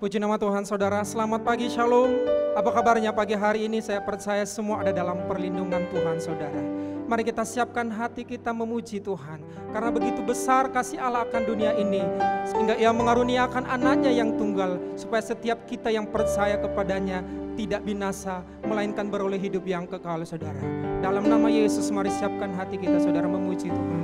Puji nama Tuhan saudara, selamat pagi, shalom. Apa kabarnya pagi hari ini? Saya percaya semua ada dalam perlindungan Tuhan saudara. Mari kita siapkan hati kita memuji Tuhan. Karena begitu besar kasih Allah akan dunia ini, sehingga Ia mengaruniakan anaknya yang tunggal, supaya setiap kita yang percaya kepadanya tidak binasa, melainkan beroleh hidup yang kekal saudara. Dalam nama Yesus mari siapkan hati kita saudara memuji Tuhan.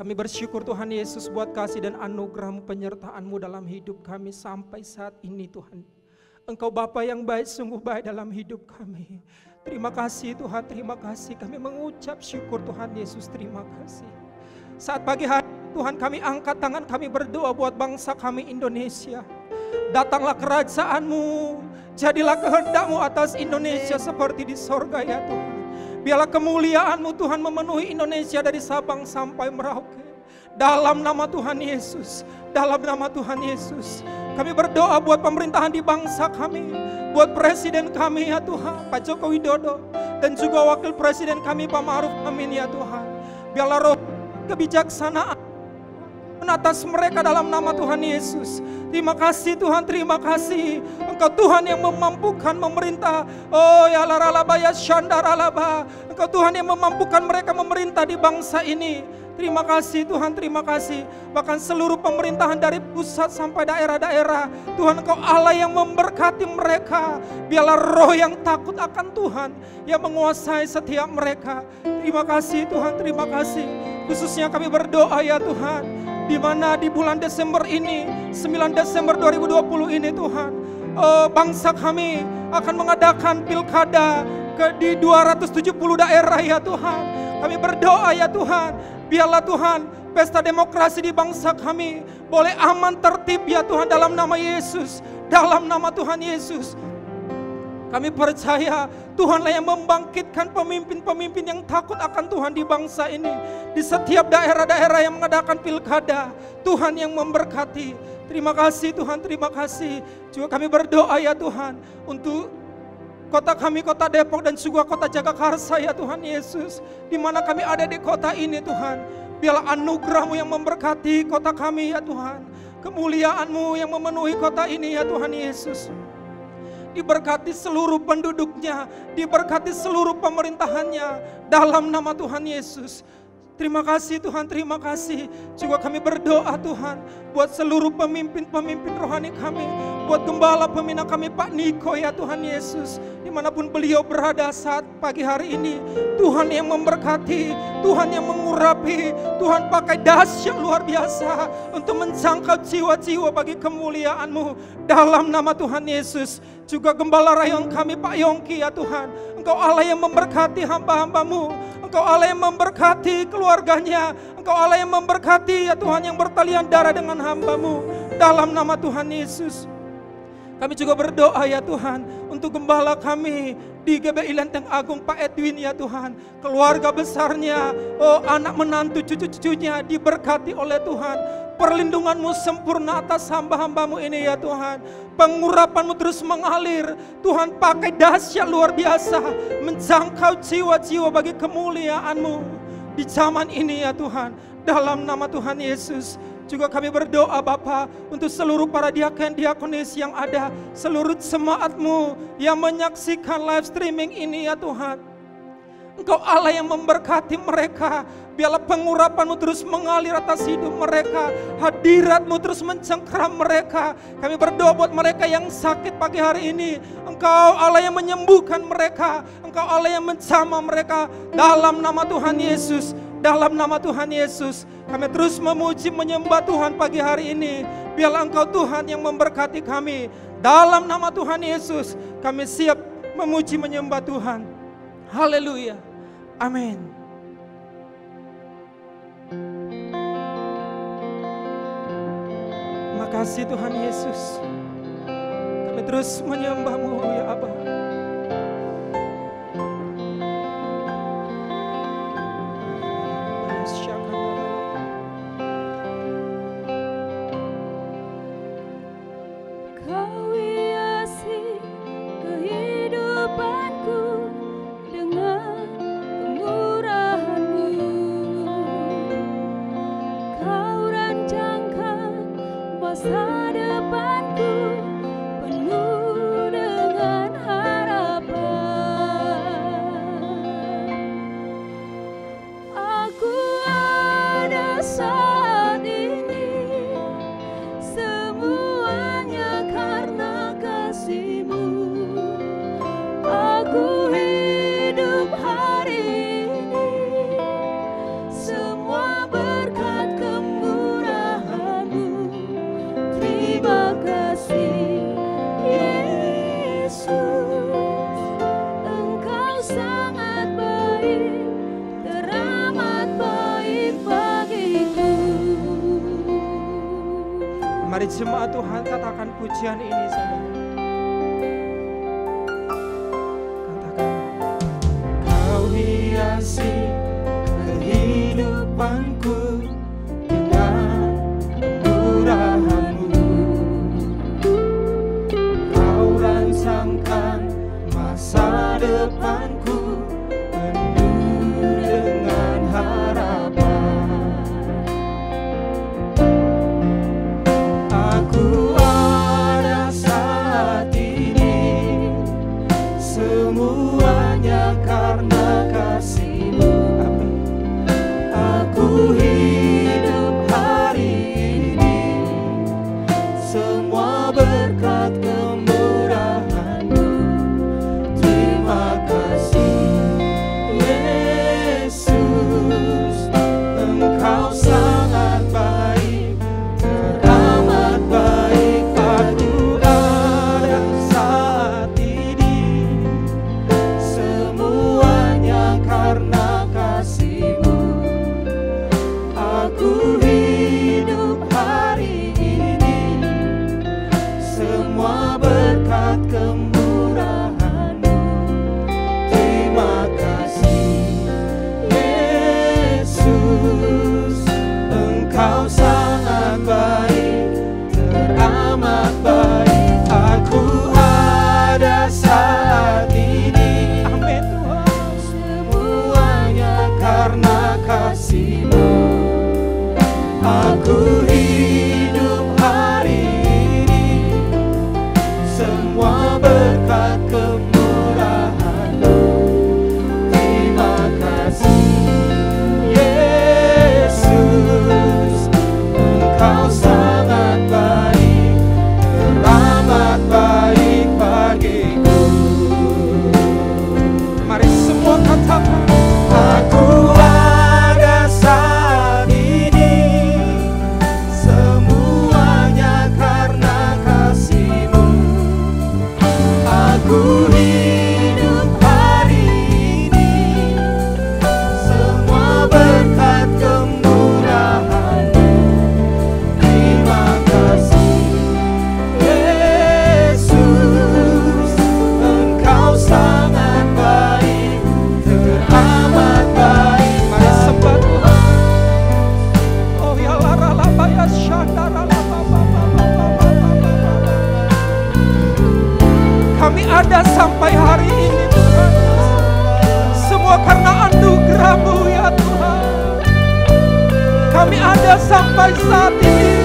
Kami bersyukur Tuhan Yesus buat kasih dan anugerah-Mu, penyertaan-Mu dalam hidup kami sampai saat ini Tuhan. Engkau Bapa yang baik, sungguh baik dalam hidup kami. Terima kasih Tuhan, terima kasih. Kami mengucap syukur Tuhan Yesus, terima kasih. Saat pagi hari Tuhan kami angkat tangan, kami berdoa buat bangsa kami Indonesia. Datanglah kerajaan-Mu, jadilah kehendak-Mu atas Indonesia seperti di sorga ya Tuhan. Biarlah kemuliaan-Mu Tuhan memenuhi Indonesia dari Sabang sampai Merauke. Dalam nama Tuhan Yesus, dalam nama Tuhan Yesus. Kami berdoa buat pemerintahan di bangsa kami, buat presiden kami ya Tuhan, Pak Joko Widodo, dan juga wakil presiden kami Pak Ma'ruf Amin ya Tuhan. Biarlah roh kebijaksanaan atas mereka dalam nama Tuhan Yesus. Terima kasih Tuhan, terima kasih. Engkau Tuhan yang memampukan memerintah. Oh ya laralaba ya syandaralaba. Engkau Tuhan yang memampukan mereka memerintah di bangsa ini. Terima kasih Tuhan, terima kasih. Bahkan seluruh pemerintahan dari pusat sampai daerah-daerah, Tuhan Engkau Allah yang memberkati mereka. Biarlah roh yang takut akan Tuhan yang menguasai setiap mereka. Terima kasih Tuhan, terima kasih. Khususnya kami berdoa ya Tuhan, di mana di bulan Desember ini, 9 Desember 2020 ini Tuhan, bangsa kami akan mengadakan pilkada di 270 daerah ya Tuhan. Kami berdoa ya Tuhan, biarlah Tuhan pesta demokrasi di bangsa kami boleh aman tertib ya Tuhan, dalam nama Yesus, dalam nama Tuhan Yesus. Kami percaya Tuhanlah yang membangkitkan pemimpin-pemimpin yang takut akan Tuhan di bangsa ini. Di setiap daerah-daerah yang mengadakan pilkada, Tuhan yang memberkati. Terima kasih Tuhan, terima kasih. Juga kami berdoa ya Tuhan untuk kota kami, kota Depok dan juga kota Jagakarsa ya Tuhan Yesus. Di mana kami ada di kota ini Tuhan, biarlah anugerah-Mu yang memberkati kota kami ya Tuhan. Kemuliaan-Mu yang memenuhi kota ini ya Tuhan Yesus. Diberkati seluruh penduduknya, diberkati seluruh pemerintahannya dalam nama Tuhan Yesus. Terima kasih Tuhan, terima kasih. Juga kami berdoa Tuhan buat seluruh pemimpin-pemimpin rohani kami, buat gembala pembina kami Pak Niko ya Tuhan Yesus. Dimanapun beliau berada saat pagi hari ini, Tuhan yang memberkati, Tuhan yang mengurapi, Tuhan pakai dahsyat luar biasa untuk menjangkau jiwa-jiwa bagi kemuliaan-Mu dalam nama Tuhan Yesus. Juga gembala rayon kami Pak Yongki ya Tuhan, Engkau Allah yang memberkati hamba-hamba-Mu, Engkau Allah yang memberkati keluarganya, Engkau Allah yang memberkati ya Tuhan yang bertalian darah dengan hamba-Mu dalam nama Tuhan Yesus. Kami juga berdoa ya Tuhan untuk gembala kami di GBI Lenteng Agung Pak Edwin ya Tuhan. Keluarga besarnya, oh anak menantu cucu-cucunya diberkati oleh Tuhan. Perlindungan-Mu sempurna atas hamba-hamba-Mu ini ya Tuhan. Pengurapan-Mu terus mengalir. Tuhan pakai dahsyat luar biasa menjangkau jiwa-jiwa bagi kemuliaan-Mu di zaman ini ya Tuhan. Dalam nama Tuhan Yesus. Juga kami berdoa Bapa untuk seluruh para diaken-diakonis yang ada, seluruh jemaat-Mu yang menyaksikan live streaming ini ya Tuhan. Engkau Allah yang memberkati mereka. Biarlah pengurapan-Mu terus mengalir atas hidup mereka. Hadirat-Mu terus mencengkeram mereka. Kami berdoa buat mereka yang sakit pagi hari ini. Engkau Allah yang menyembuhkan mereka. Engkau Allah yang menjamah mereka. Dalam nama Tuhan Yesus. Dalam nama Tuhan Yesus, kami terus memuji menyembah Tuhan pagi hari ini. Biarlah Engkau Tuhan yang memberkati kami. Dalam nama Tuhan Yesus, kami siap memuji menyembah Tuhan. Haleluya. Amin. Terima kasih Tuhan Yesus. Kami terus menyembah-Mu ya Abba. Masa depanku penuh dengan Mari jemaat Tuhan katakan pujian ini saudara. Katakan, Kau hiasi kehidupanku dengan kemurahan-Mu. Kau rancangkan masa depanku penuh dengan harapan. Semuanya karena kasih-Mu. Aku hidup hari ini, semua berkat kemurahan-Mu. Terima kasih Yesus, Engkau sangat baik, teramat baik. Aku ada saat ini, semuanya karena kasih-Mu. Aku hidup hari ini, semua berkat kemurahan-Mu. Terima kasih Yesus, Engkau sangat baik, teramat baik. Aku ada saat ini, amin Tuhan, semuanya karena kasih-Mu. Aku hidup hari ini, semua berkat kemurahan-Mu. Terima kasih Yesus, Engkau sangat baik, teramat baik bagiku. Mari semua katakan, Aku ada saat ini, semuanya karena kasih-Mu. Aku hidup hari ini, semua berkat kemurahan-Mu. Terima kasih Yesus, Engkau sangat baik, teramat baik. mari sembah Tuhan. Oh ya lara laba ya syandara laba ba ba ba ba ba ba ba ba. Kami ada sampai hari ini Tuhan, semua karena anugerah-Mu ya Tuhan. Kami ada sampai saat ini,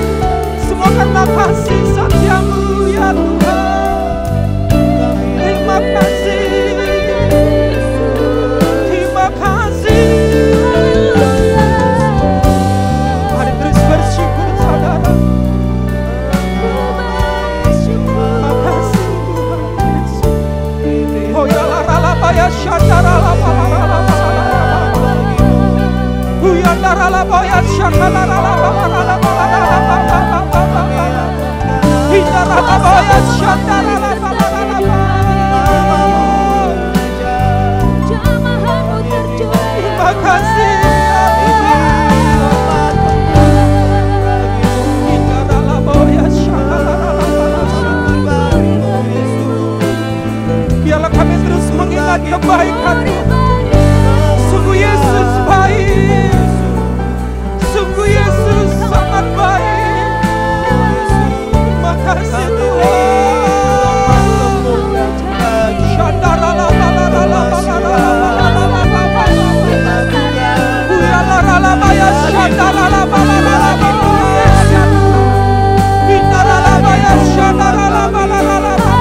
semua karena kasih setia-Mu ya Tuhan. Terima kasih, terima kasih. Mari terus bersyukur saudara. Terima kasih Tuhan Yesus. Oh ya lara laba ya syandara laba laba laba laba. Oh ya lara laba ya syandara laba laba laba laba. Hindara laba ya syandara laba laba laba. Jamahanmu tercurah. Terima kasih ya Tuhan. Hindara laba ya syandara laba laba. Biarlah kami terus mengingat kebaikan-Mu. Sungguh Yesus baik, sungguh Yesus sangat baik. Terima kasih Tuhan. Syandara laba laba laba laba laba. Uyala laba ya syandara laba laba laba. Hindara laba ya syandara laba laba laba.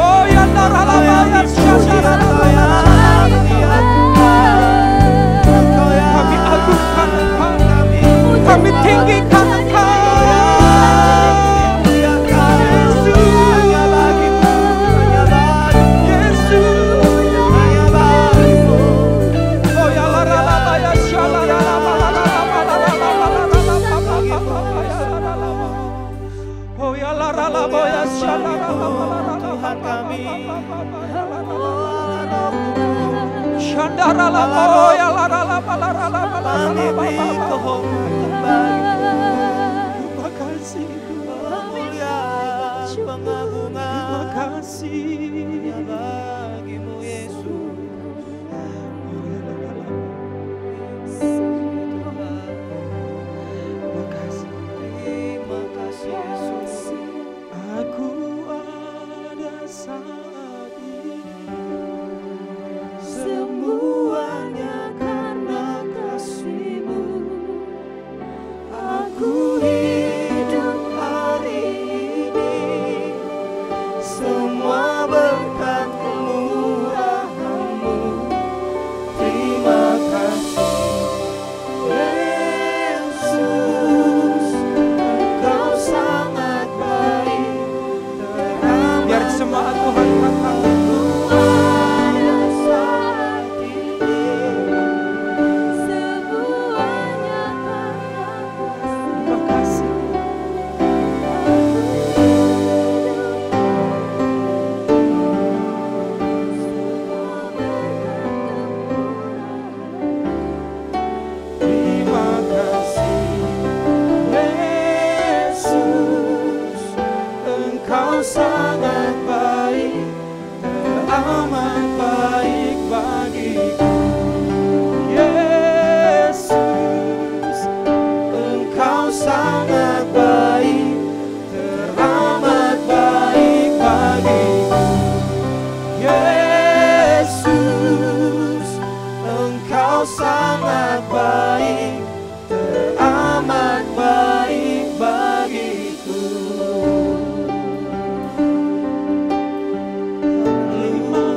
Oh ya dara laba ya syandara laba laba. Kami agungkan Engkau, kami tinggikan Engkau. Tuhan kami, Shandara la boya la la la la la la la kami beri kehormatan bagimu. Terima kasih Tuhan. Kemuliaan, pengagungan, Terima kasih. bagimu Yesus. Terima kasih. Terima kasih Yesus. Aku ada saat ini, Semuanya karena kasih-Mu. Aku hidup hari ini, semua Engkau sangat baik, teramat baik bagiku. Yesus, Engkau sangat baik, teramat baik bagiku. Yesus, Engkau sangat baik, teramat baik bagiku. Terima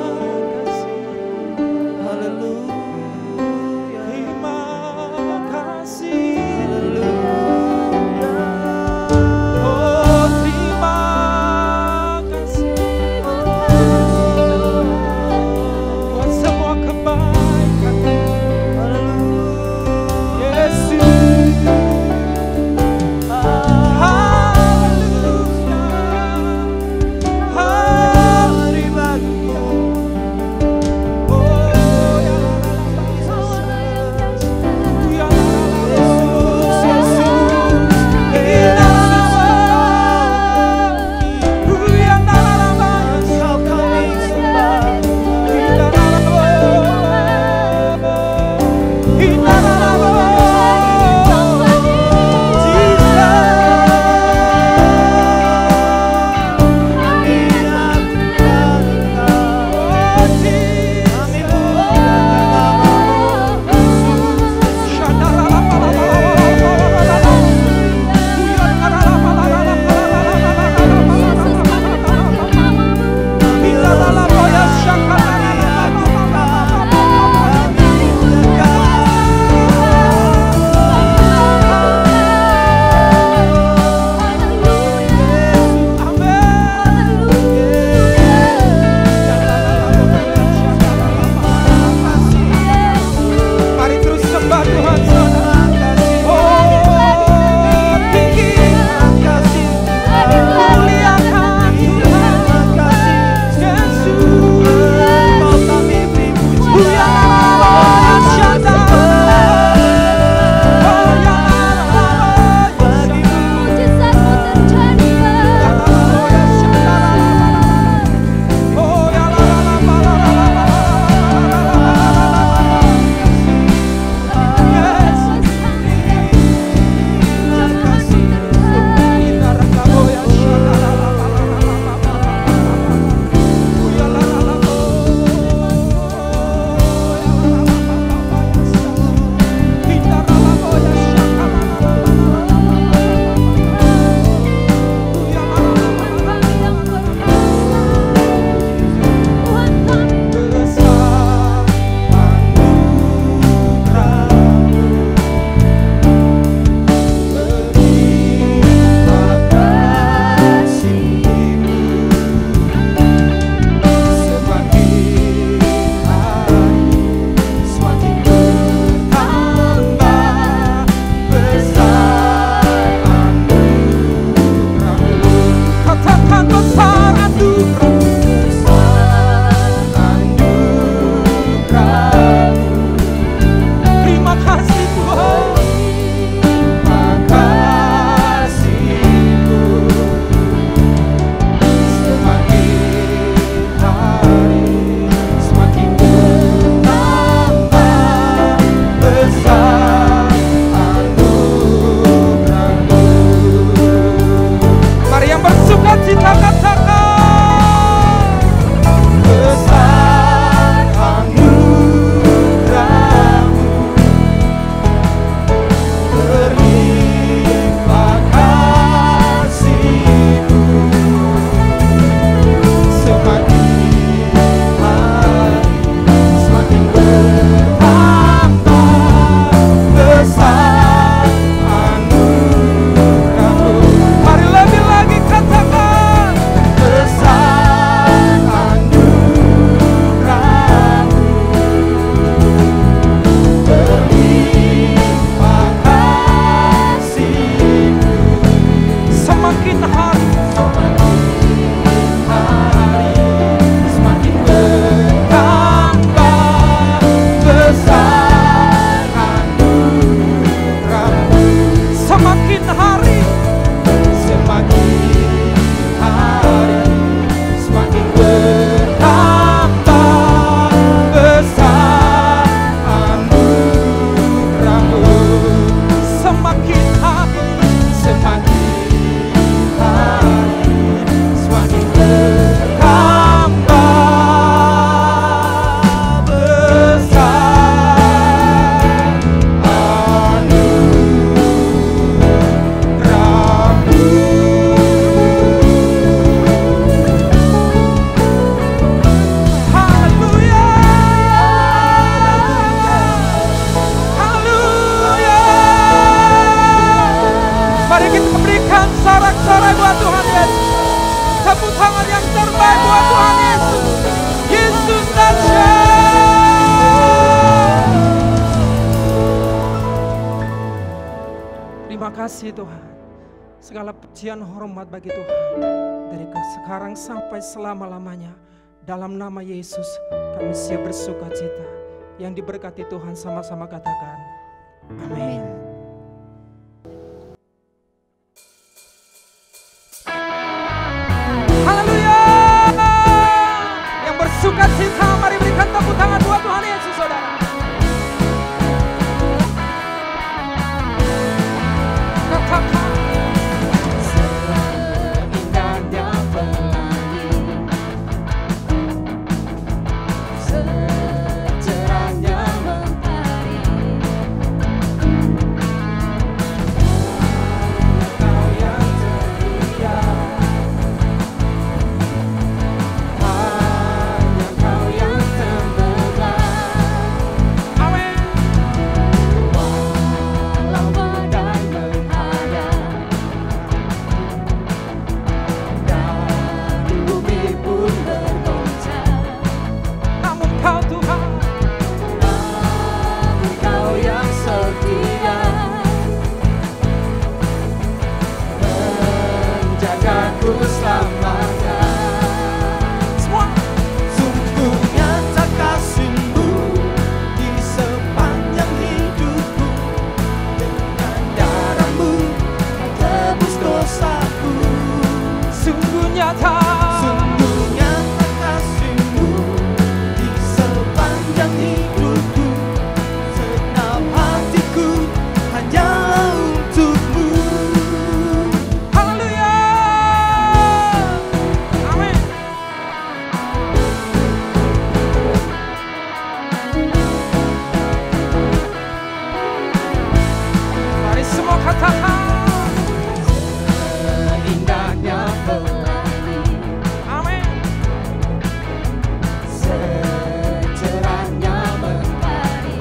tepuk tangan yang terbaik buat Tuhan Yesus. Yesus Nazaret. Terima kasih Tuhan. Segala pujian hormat bagi Tuhan. Dari sekarang sampai selama-lamanya. Dalam nama Yesus kami siap bersuka cita. Yang diberkati Tuhan sama-sama katakan. Amin. Haleluya. Yang bersuka cita mari berikan tepuk tangan buat Tuhan Yesus saudara. Katakan. Indahnya pelangi, secerahnya mentari, Kau yang setia, hanya Kau yang terbebas. Amin. Walau badai menghadang dan bumi pun bergoncang, Namun Kau Tuhan. namun Kau yang setia, menjagaku selamanya. Semua. Sungguh nyata kasih-Mu di sepanjang hidupku, dengan darah-Mu Kau tebus dosaku. Sungguh nyata. Sungguh nyata kasih-Mu di sepanjang hidupku, segenap hatiku hanyalah untuk-Mu. Haleluya. Amin. Mari semua katakan. Indahnya pelangi, Amin. secerahnya mentari,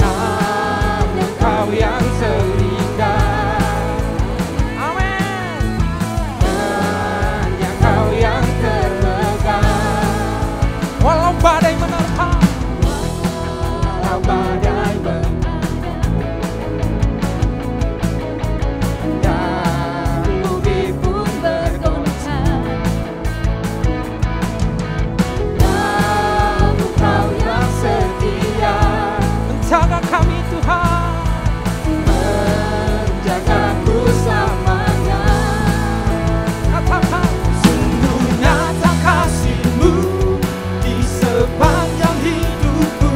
namun Kau yang terindah, Amin. hanya Kau yang termegah. Walau badai menerpa. Walau badai dan bumi pun bergoncang, namun Kau yang setia, Menjaga kami Tuhan. menjagaku selamanya. Katakan. Sungguh nyata kasih-Mu di sepanjang hidupku,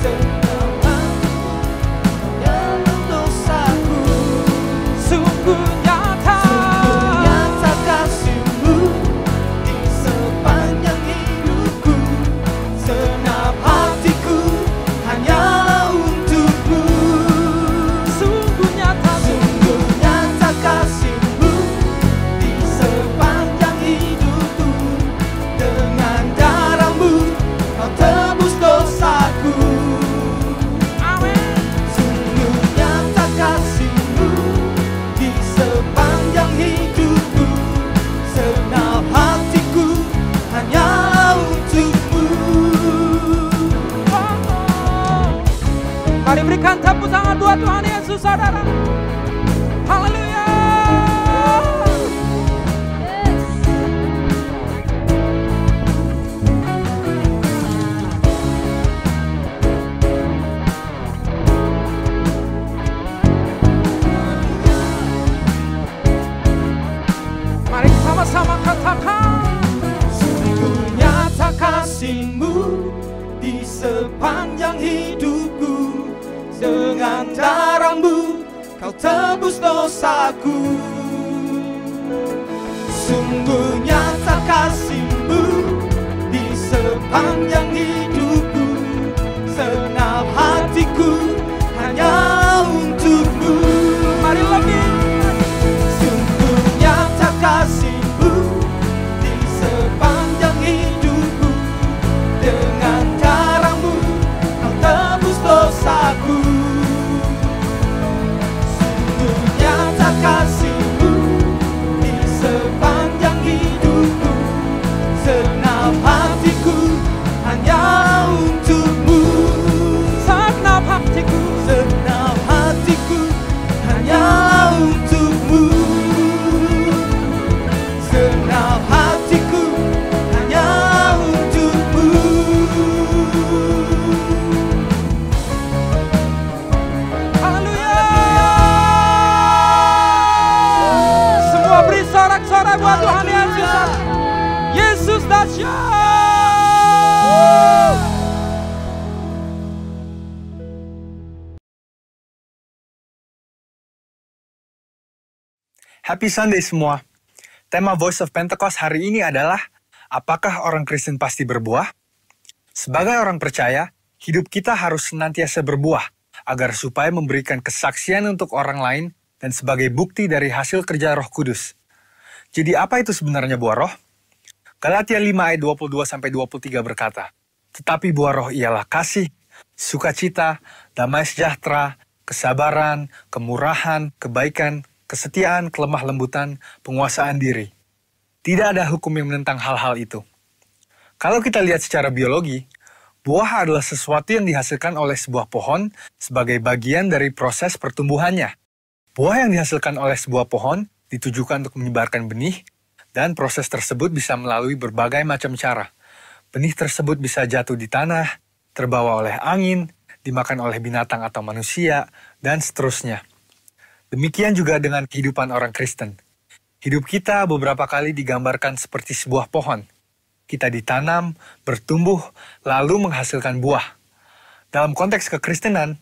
segenap dalam dosaku. Sungguh nyata. Sungguh nyata kasih-Mu di sepanjang hidupku, segenap hatiku hanyalah untuk-Mu. Sungguh nyata. Sungguh nyata kasih-Mu di sepanjang hidupku, dengan darah-Mu Kau tebus dosaku. Amin. Sungguh nyata kasih-Mu di sepanjang hidupku, segenap hatiku hanyalah untuk-Mu. Mari berikan tepuk tangan buat Tuhan Yesus saudara. Haleluya. Mari sama-sama katakan. Sungguh nyata kasih-Mu di sepanjang hidupku, dengan darah-Mu Kau tebus dosaku. Sungguh nyata kasih-Mu di sepanjang hidupku, segenap hatiku hanyalah untuk-Mu. Mari lagi. Sungguh nyata kasih-Mu di sepanjang hidupku, dengan darah-Mu Kau tebus dosaku. Sungguh nyata kasih-Mu sorak-sorai buat Tuhan Yesus. Yesus dahsyat. Happy Sunday semua. Tema Voice of Pentecost hari ini adalah, apakah orang Kristen pasti berbuah? Sebagai orang percaya, hidup kita harus senantiasa berbuah, agar supaya memberikan kesaksian untuk orang lain dan sebagai bukti dari hasil kerja Roh Kudus. Jadi apa itu sebenarnya buah roh? Galatia 5 ayat 22-23 berkata, tetapi buah roh ialah kasih, sukacita, damai sejahtera, kesabaran, kemurahan, kebaikan, kesetiaan, kelemah lembutan, penguasaan diri. Tidak ada hukum yang menentang hal-hal itu. Kalau kita lihat secara biologi, buah adalah sesuatu yang dihasilkan oleh sebuah pohon sebagai bagian dari proses pertumbuhannya. Buah yang dihasilkan oleh sebuah pohon ditujukan untuk menyebarkan benih, dan proses tersebut bisa melalui berbagai macam cara. Benih tersebut bisa jatuh di tanah, terbawa oleh angin, dimakan oleh binatang atau manusia, dan seterusnya. Demikian juga dengan kehidupan orang Kristen. Hidup kita beberapa kali digambarkan seperti sebuah pohon. Kita ditanam, bertumbuh, lalu menghasilkan buah. Dalam konteks kekristenan,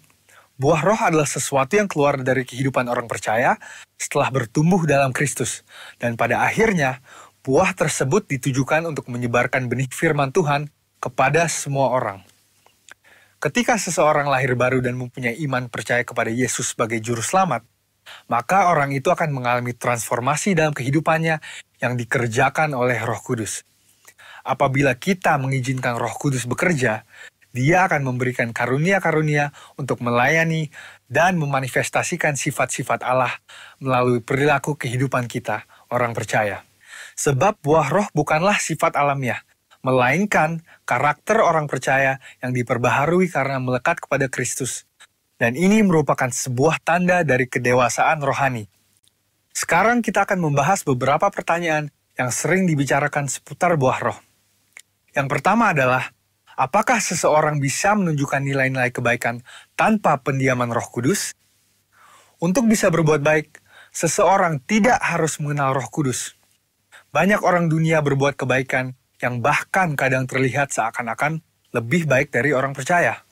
buah roh adalah sesuatu yang keluar dari kehidupan orang percaya setelah bertumbuh dalam Kristus. Dan pada akhirnya, buah tersebut ditujukan untuk menyebarkan benih firman Tuhan kepada semua orang. Ketika seseorang lahir baru dan mempunyai iman percaya kepada Yesus sebagai juru selamat, maka orang itu akan mengalami transformasi dalam kehidupannya yang dikerjakan oleh Roh Kudus. Apabila kita mengizinkan Roh Kudus bekerja, Dia akan memberikan karunia-karunia untuk melayani dan memanifestasikan sifat-sifat Allah melalui perilaku kehidupan kita, orang percaya. Sebab buah roh bukanlah sifat alamiah, melainkan karakter orang percaya yang diperbaharui karena melekat kepada Kristus. Dan ini merupakan sebuah tanda dari kedewasaan rohani. Sekarang kita akan membahas beberapa pertanyaan yang sering dibicarakan seputar buah roh. Yang pertama adalah, apakah seseorang bisa menunjukkan nilai-nilai kebaikan tanpa pendiaman Roh Kudus? Untuk bisa berbuat baik, seseorang tidak harus mengenal Roh Kudus. Banyak orang dunia berbuat kebaikan yang bahkan kadang terlihat seakan-akan lebih baik dari orang percaya.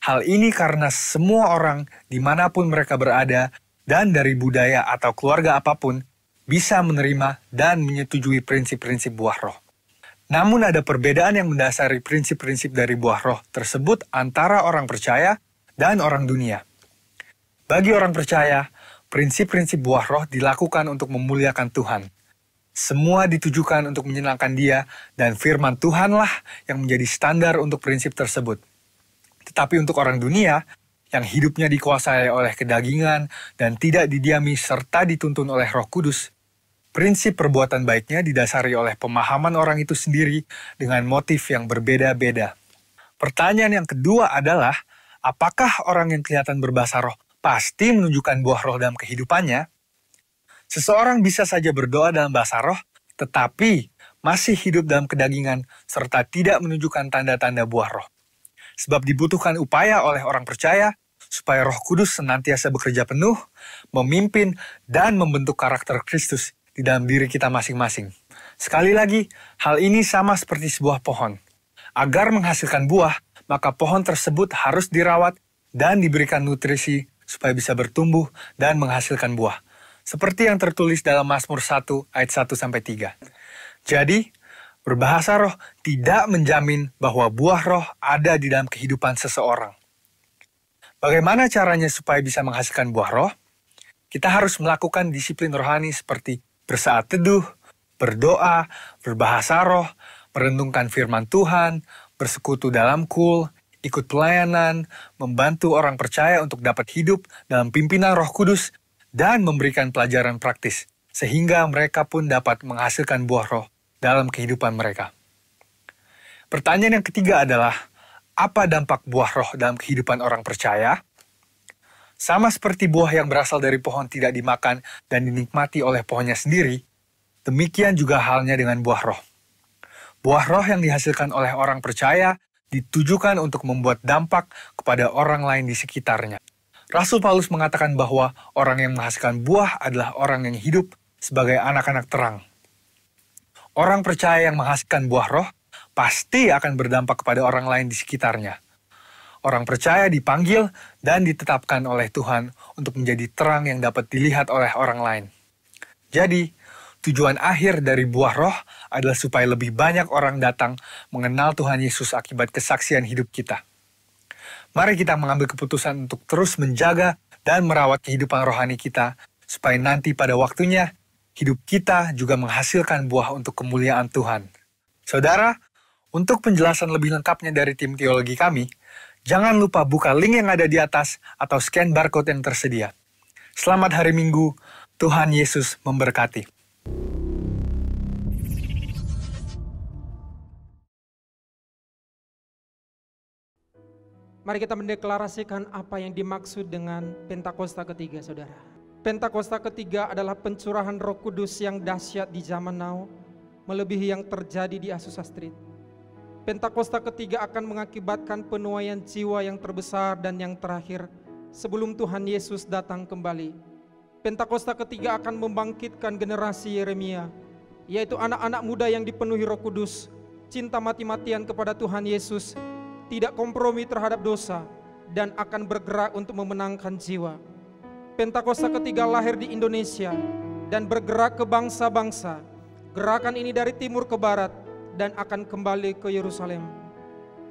Hal ini karena semua orang dimanapun mereka berada dan dari budaya atau keluarga apapun bisa menerima dan menyetujui prinsip-prinsip buah roh. Namun ada perbedaan yang mendasari prinsip-prinsip dari buah roh tersebut antara orang percaya dan orang dunia. Bagi orang percaya, prinsip-prinsip buah roh dilakukan untuk memuliakan Tuhan. Semua ditujukan untuk menyenangkan Dia dan firman Tuhanlah yang menjadi standar untuk prinsip tersebut. Tetapi untuk orang dunia, yang hidupnya dikuasai oleh kedagingan dan tidak didiami serta dituntun oleh Roh Kudus, prinsip perbuatan baiknya didasari oleh pemahaman orang itu sendiri dengan motif yang berbeda-beda. Pertanyaan yang kedua adalah, apakah orang yang kelihatan berbahasa roh pasti menunjukkan buah roh dalam kehidupannya? Seseorang bisa saja berdoa dalam bahasa roh, tetapi masih hidup dalam kedagingan serta tidak menunjukkan tanda-tanda buah roh. Sebab dibutuhkan upaya oleh orang percaya supaya Roh Kudus senantiasa bekerja penuh, memimpin, dan membentuk karakter Kristus di dalam diri kita masing-masing. Sekali lagi, hal ini sama seperti sebuah pohon. Agar menghasilkan buah, maka pohon tersebut harus dirawat dan diberikan nutrisi supaya bisa bertumbuh dan menghasilkan buah. Seperti yang tertulis dalam Mazmur 1 ayat 1-3. Jadi, berbahasa roh tidak menjamin bahwa buah roh ada di dalam kehidupan seseorang. Bagaimana caranya supaya bisa menghasilkan buah roh? Kita harus melakukan disiplin rohani seperti bersaat teduh, berdoa, berbahasa roh, merenungkan firman Tuhan, bersekutu dalam kul, ikut pelayanan, membantu orang percaya untuk dapat hidup dalam pimpinan Roh Kudus, dan memberikan pelajaran praktis, sehingga mereka pun dapat menghasilkan buah roh dalam kehidupan mereka. Pertanyaan yang ketiga adalah, apa dampak buah roh dalam kehidupan orang percaya? Sama seperti buah yang berasal dari pohon tidak dimakan dan dinikmati oleh pohonnya sendiri, demikian juga halnya dengan buah roh. Buah roh yang dihasilkan oleh orang percaya ditujukan untuk membuat dampak kepada orang lain di sekitarnya. Rasul Paulus mengatakan bahwa orang yang menghasilkan buah adalah orang yang hidup sebagai anak-anak terang. Orang percaya yang menghasilkan buah roh pasti akan berdampak kepada orang lain di sekitarnya. Orang percaya dipanggil dan ditetapkan oleh Tuhan untuk menjadi terang yang dapat dilihat oleh orang lain. Jadi, tujuan akhir dari buah roh adalah supaya lebih banyak orang datang mengenal Tuhan Yesus akibat kesaksian hidup kita. Mari kita mengambil keputusan untuk terus menjaga dan merawat kehidupan rohani kita, supaya nanti pada waktunya, hidup kita juga menghasilkan buah untuk kemuliaan Tuhan. Saudara, untuk penjelasan lebih lengkapnya dari tim teologi kami, jangan lupa buka link yang ada di atas atau scan barcode yang tersedia. Selamat hari Minggu, Tuhan Yesus memberkati. Mari kita mendeklarasikan apa yang dimaksud dengan Pentakosta ketiga, saudara. Pentakosta ketiga adalah pencurahan Roh Kudus yang dahsyat di zaman now, melebihi yang terjadi di Azusa Street. Pentakosta ketiga akan mengakibatkan penuaian jiwa yang terbesar dan yang terakhir sebelum Tuhan Yesus datang kembali. Pentakosta ketiga akan membangkitkan generasi Yeremia, yaitu anak-anak muda yang dipenuhi Roh Kudus, cinta mati-matian kepada Tuhan Yesus, tidak kompromi terhadap dosa, dan akan bergerak untuk memenangkan jiwa. Pentakosta ketiga lahir di Indonesia dan bergerak ke bangsa-bangsa. Gerakan ini dari timur ke barat dan akan kembali ke Yerusalem.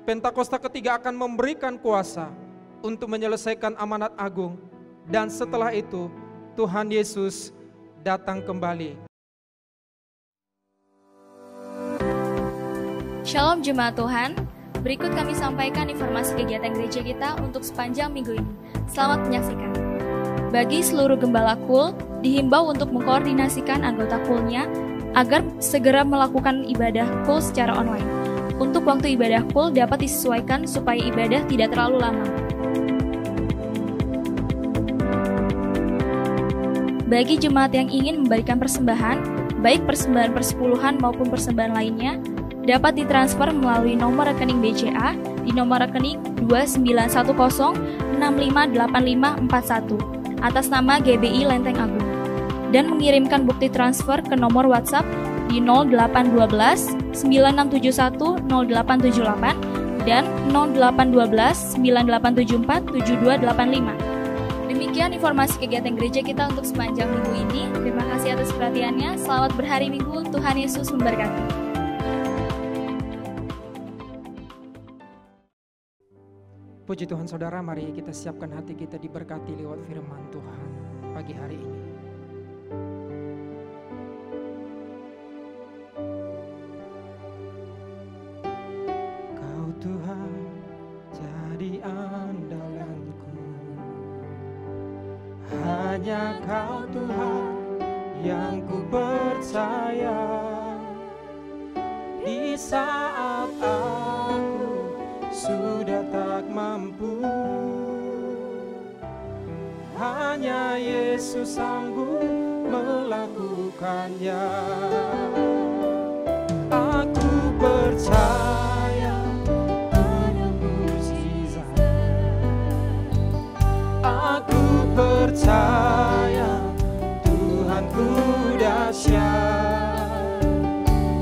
Pentakosta ketiga akan memberikan kuasa untuk menyelesaikan amanat agung, dan setelah itu Tuhan Yesus datang kembali. Shalom jemaat Tuhan. Berikut kami sampaikan informasi kegiatan gereja kita untuk sepanjang minggu ini. Selamat menyaksikan. Bagi seluruh gembala KUL, dihimbau untuk mengkoordinasikan anggota KUL-nya agar segera melakukan ibadah KUL secara online. Untuk waktu ibadah KUL dapat disesuaikan supaya ibadah tidak terlalu lama. Bagi jemaat yang ingin memberikan persembahan, baik persembahan persepuluhan maupun persembahan lainnya, dapat ditransfer melalui nomor rekening BCA di nomor rekening 2910658541 atas nama GBI Lenteng Agung, dan mengirimkan bukti transfer ke nomor WhatsApp di 0812 9671 0878 dan 0812 9874 7285. Demikian informasi kegiatan gereja kita untuk sepanjang minggu ini. Terima kasih atas perhatiannya. Selamat berhari Minggu. Tuhan Yesus memberkati. Puji Tuhan saudara, mari kita siapkan hati kita diberkati lewat firman Tuhan pagi hari ini. Kau Tuhan jadi andalanku, hanya Kau Tuhan yang ku percaya. Di saat aku sudah tak mampu, hanya Yesus sanggup melakukannya. Aku percaya ada mukjizat. Aku percaya Tuhanku dahsyat.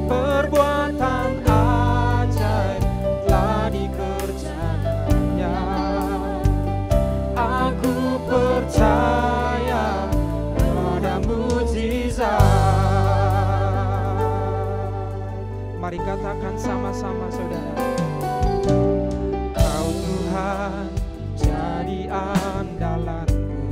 Perbuatan ajaib telah dikerjakannya. Aku percaya ada mukjizat. Mari katakan sama-sama saudara. Kau Tuhan jadi andalanku,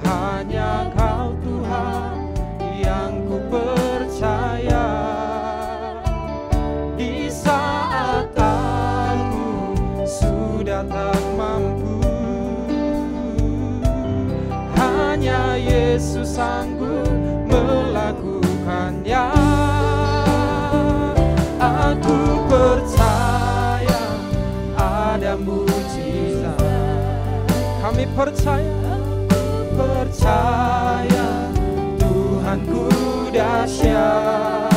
hanya Kau Tuhan yang ku percaya. Di saat aku sudah tak mampu, hanya Yesus sanggup melakukannya. Aku percaya ada mukjizat. Kami percaya Tuhanku dahsyat.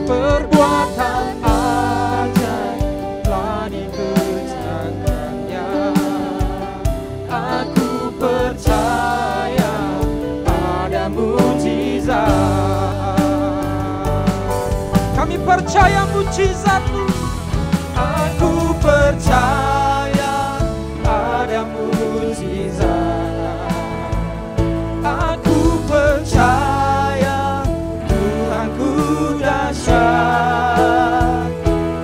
Perbuatan ajaib telah dikerjakannya. Aku percaya mujizat. Kami percaya mujizat-Mu. Aku percaya ada mujizat. Aku percaya Tuhanku dahsyat.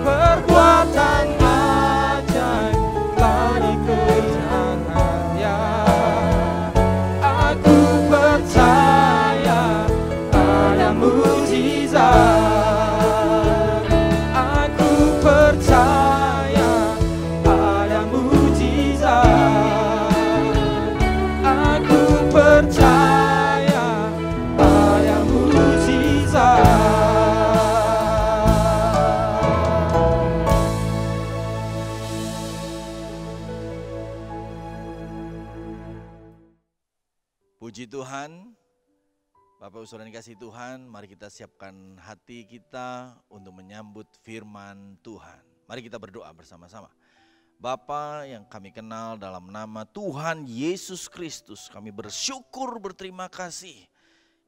Perbuatan ajaib telah dikerjakannya. Aku percaya ada mujizat. Puji Tuhan, Bapak Ibu Saudara yang dikasihi Tuhan, mari kita siapkan hati kita untuk menyambut firman Tuhan. Mari kita berdoa bersama-sama. Bapa yang kami kenal dalam nama Tuhan Yesus Kristus, kami bersyukur, berterima kasih.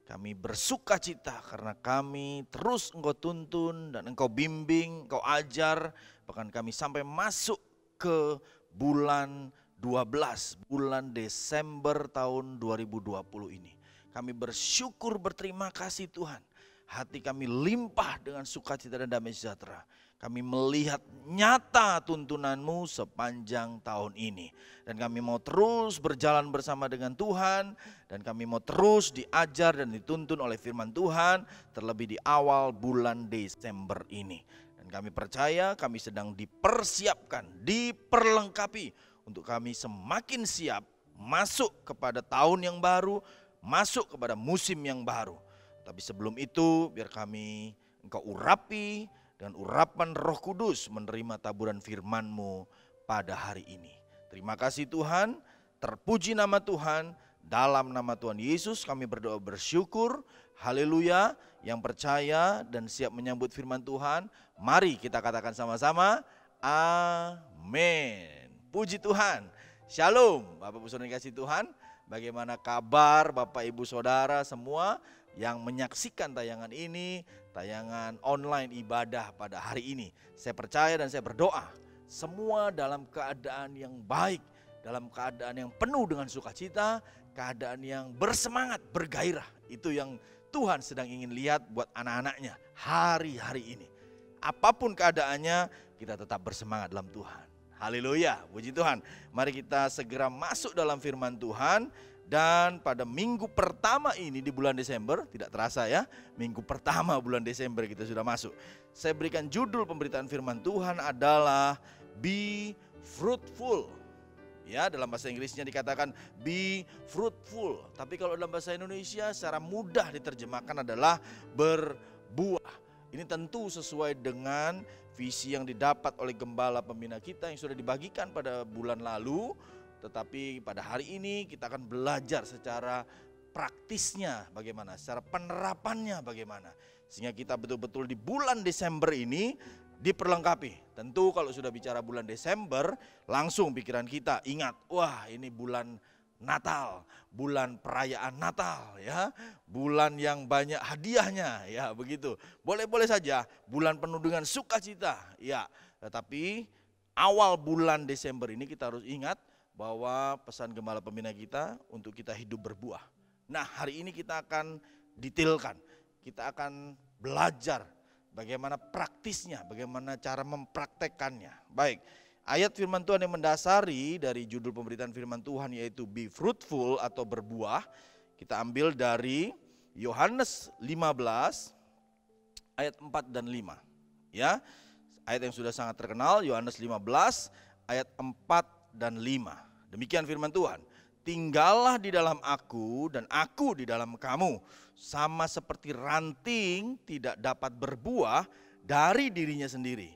Kami bersuka cita karena kami terus Engkau tuntun dan Engkau bimbing, Engkau ajar, bahkan kami sampai masuk ke bulan 12, bulan Desember tahun 2020 ini. Kami bersyukur, berterima kasih Tuhan. Hati kami limpah dengan sukacita dan damai sejahtera. Kami melihat nyata tuntunan-Mu sepanjang tahun ini. Dan kami mau terus berjalan bersama dengan Tuhan. Dan kami mau terus diajar dan dituntun oleh firman Tuhan. Terlebih di awal bulan Desember ini. Dan kami percaya kami sedang dipersiapkan, diperlengkapi. Untuk kami semakin siap masuk kepada tahun yang baru, masuk kepada musim yang baru. Tapi sebelum itu biar kami Engkau urapi dengan urapan Roh Kudus menerima taburan firman-Mu pada hari ini. Terima kasih Tuhan, terpuji nama Tuhan, dalam nama Tuhan Yesus kami berdoa bersyukur. Haleluya. Yang percaya dan siap menyambut firman Tuhan, mari kita katakan sama-sama, amin. Puji Tuhan. Shalom Bapak Ibu Saudara yang dikasihi Tuhan. Bagaimana kabar Bapak Ibu Saudara semua yang menyaksikan tayangan ini, tayangan online ibadah pada hari ini. Saya percaya dan saya berdoa semua dalam keadaan yang baik, dalam keadaan yang penuh dengan sukacita, keadaan yang bersemangat, bergairah. Itu yang Tuhan sedang ingin lihat buat anak-anaknya hari-hari ini. Apapun keadaannya, kita tetap bersemangat dalam Tuhan. Haleluya, puji Tuhan. Mari kita segera masuk dalam firman Tuhan. Dan pada minggu pertama ini di bulan Desember, tidak terasa ya, minggu pertama bulan Desember kita sudah masuk. Saya berikan judul pemberitaan firman Tuhan adalah Be Fruitful. Ya, dalam bahasa Inggrisnya dikatakan be fruitful. Tapi kalau dalam bahasa Indonesia secara mudah diterjemahkan adalah berbuah. Ini tentu sesuai dengan visi yang didapat oleh gembala pembina kita yang sudah dibagikan pada bulan lalu. Tetapi pada hari ini kita akan belajar secara praktisnya bagaimana, secara penerapannya bagaimana. Sehingga kita betul-betul di bulan Desember ini diperlengkapi. Tentu kalau sudah bicara bulan Desember, langsung pikiran kita ingat, wah ini bulan Natal, bulan perayaan Natal ya, bulan yang banyak hadiahnya ya begitu. Boleh-boleh saja, bulan penuh dengan sukacita ya. Tetapi awal bulan Desember ini kita harus ingat bahwa pesan gembala pembina kita untuk kita hidup berbuah. Nah hari ini kita akan detailkan, kita akan belajar bagaimana praktisnya, bagaimana cara mempraktekkannya. Baik. Ayat firman Tuhan yang mendasari dari judul pemberitaan firman Tuhan yaitu Be Fruitful atau berbuah. Kita ambil dari Yohanes 15 ayat 4 dan 5. Ya, ayat yang sudah sangat terkenal, Yohanes 15 ayat 4 dan 5. Demikian firman Tuhan. Tinggallah di dalam aku dan aku di dalam kamu. Sama seperti ranting tidak dapat berbuah dari dirinya sendiri.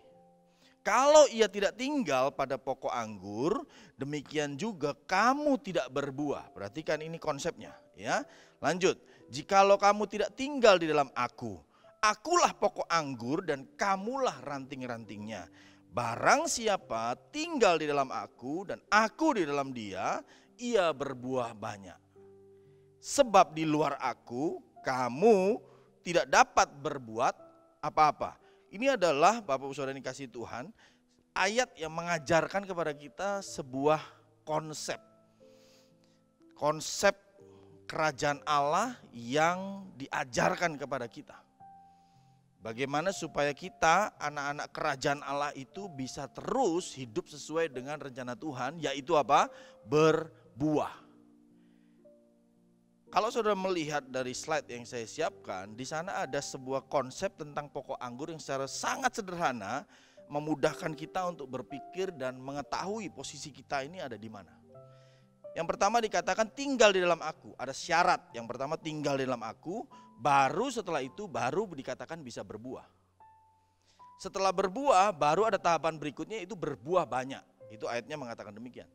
Kalau ia tidak tinggal pada pokok anggur, demikian juga kamu tidak berbuah. Perhatikan ini konsepnya ya. Lanjut, jikalau kamu tidak tinggal di dalam aku, akulah pokok anggur dan kamulah ranting-rantingnya. Barang siapa tinggal di dalam aku dan aku di dalam dia, ia berbuah banyak. Sebab di luar aku, kamu tidak dapat berbuat apa-apa. Ini adalah Bapak Ibu Saudara yang dikasihi Tuhan, ayat yang mengajarkan kepada kita sebuah konsep. Konsep kerajaan Allah yang diajarkan kepada kita. Bagaimana supaya kita, anak-anak kerajaan Allah itu bisa terus hidup sesuai dengan rencana Tuhan, yaitu apa? Berbuah. Kalau saudara melihat dari slide yang saya siapkan, di sana ada sebuah konsep tentang pokok anggur yang secara sangat sederhana memudahkan kita untuk berpikir dan mengetahui posisi kita ini ada di mana. Yang pertama dikatakan tinggal di dalam aku, ada syarat. Yang pertama tinggal di dalam aku, baru setelah itu baru dikatakan bisa berbuah. Setelah berbuah baru ada tahapan berikutnya, itu berbuah banyak. Itu ayatnya mengatakan demikian.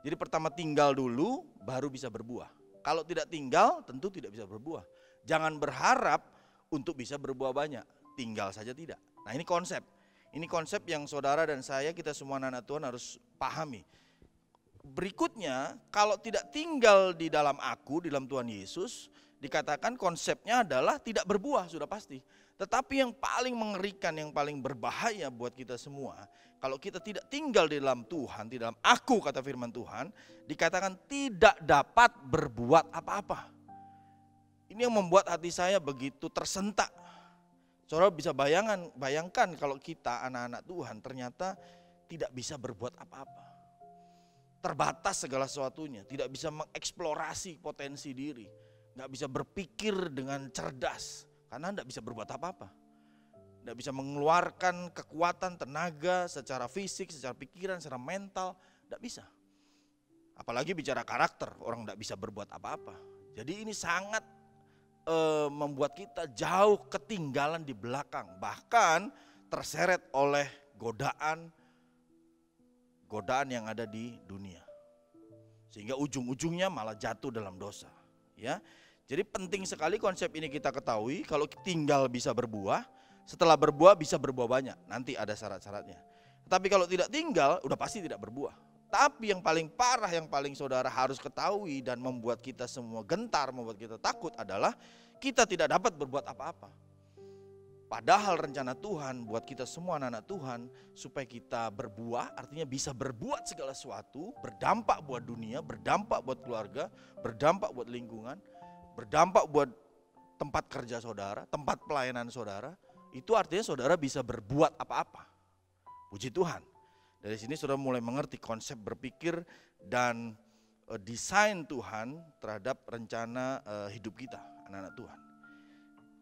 Jadi pertama tinggal dulu baru bisa berbuah. Kalau tidak tinggal tentu tidak bisa berbuah. Jangan berharap untuk bisa berbuah banyak, tinggal saja tidak. Nah ini konsep. Ini konsep yang saudara dan saya, kita semua anak Tuhan harus pahami. Berikutnya, kalau tidak tinggal di dalam aku, di dalam Tuhan Yesus, dikatakan konsepnya adalah tidak berbuah, sudah pasti. Tetapi yang paling mengerikan, yang paling berbahaya buat kita semua, kalau kita tidak tinggal di dalam Tuhan, di dalam aku kata firman Tuhan, dikatakan tidak dapat berbuat apa-apa. Ini yang membuat hati saya begitu tersentak. Saudara bisa bayangkan kalau kita anak-anak Tuhan ternyata tidak bisa berbuat apa-apa. Terbatas segala sesuatunya, tidak bisa mengeksplorasi potensi diri, nggak bisa berpikir dengan cerdas, karena nggak bisa berbuat apa-apa. Nggak bisa mengeluarkan kekuatan, tenaga secara fisik, secara pikiran, secara mental, nggak bisa. Apalagi bicara karakter, orang nggak bisa berbuat apa-apa. Jadi ini sangat membuat kita jauh ketinggalan di belakang, bahkan terseret oleh godaan yang ada di dunia, sehingga ujung-ujungnya malah jatuh dalam dosa. Ya, jadi penting sekali konsep ini kita ketahui. Kalau tinggal bisa berbuah, setelah berbuah bisa berbuah banyak. Nanti ada syarat-syaratnya. Tapi kalau tidak tinggal, udah pasti tidak berbuah. Tapi yang paling parah, yang paling saudara harus ketahui dan membuat kita semua gentar, membuat kita takut adalah kita tidak dapat berbuat apa-apa. Padahal rencana Tuhan buat kita semua anak-anak Tuhan supaya kita berbuah, artinya bisa berbuat segala sesuatu, berdampak buat dunia, berdampak buat keluarga, berdampak buat lingkungan, berdampak buat tempat kerja saudara, tempat pelayanan saudara. Itu artinya saudara bisa berbuat apa-apa. Puji Tuhan. Dari sini saudara mulai mengerti konsep berpikir dan desain Tuhan terhadap rencana hidup kita, anak-anak Tuhan.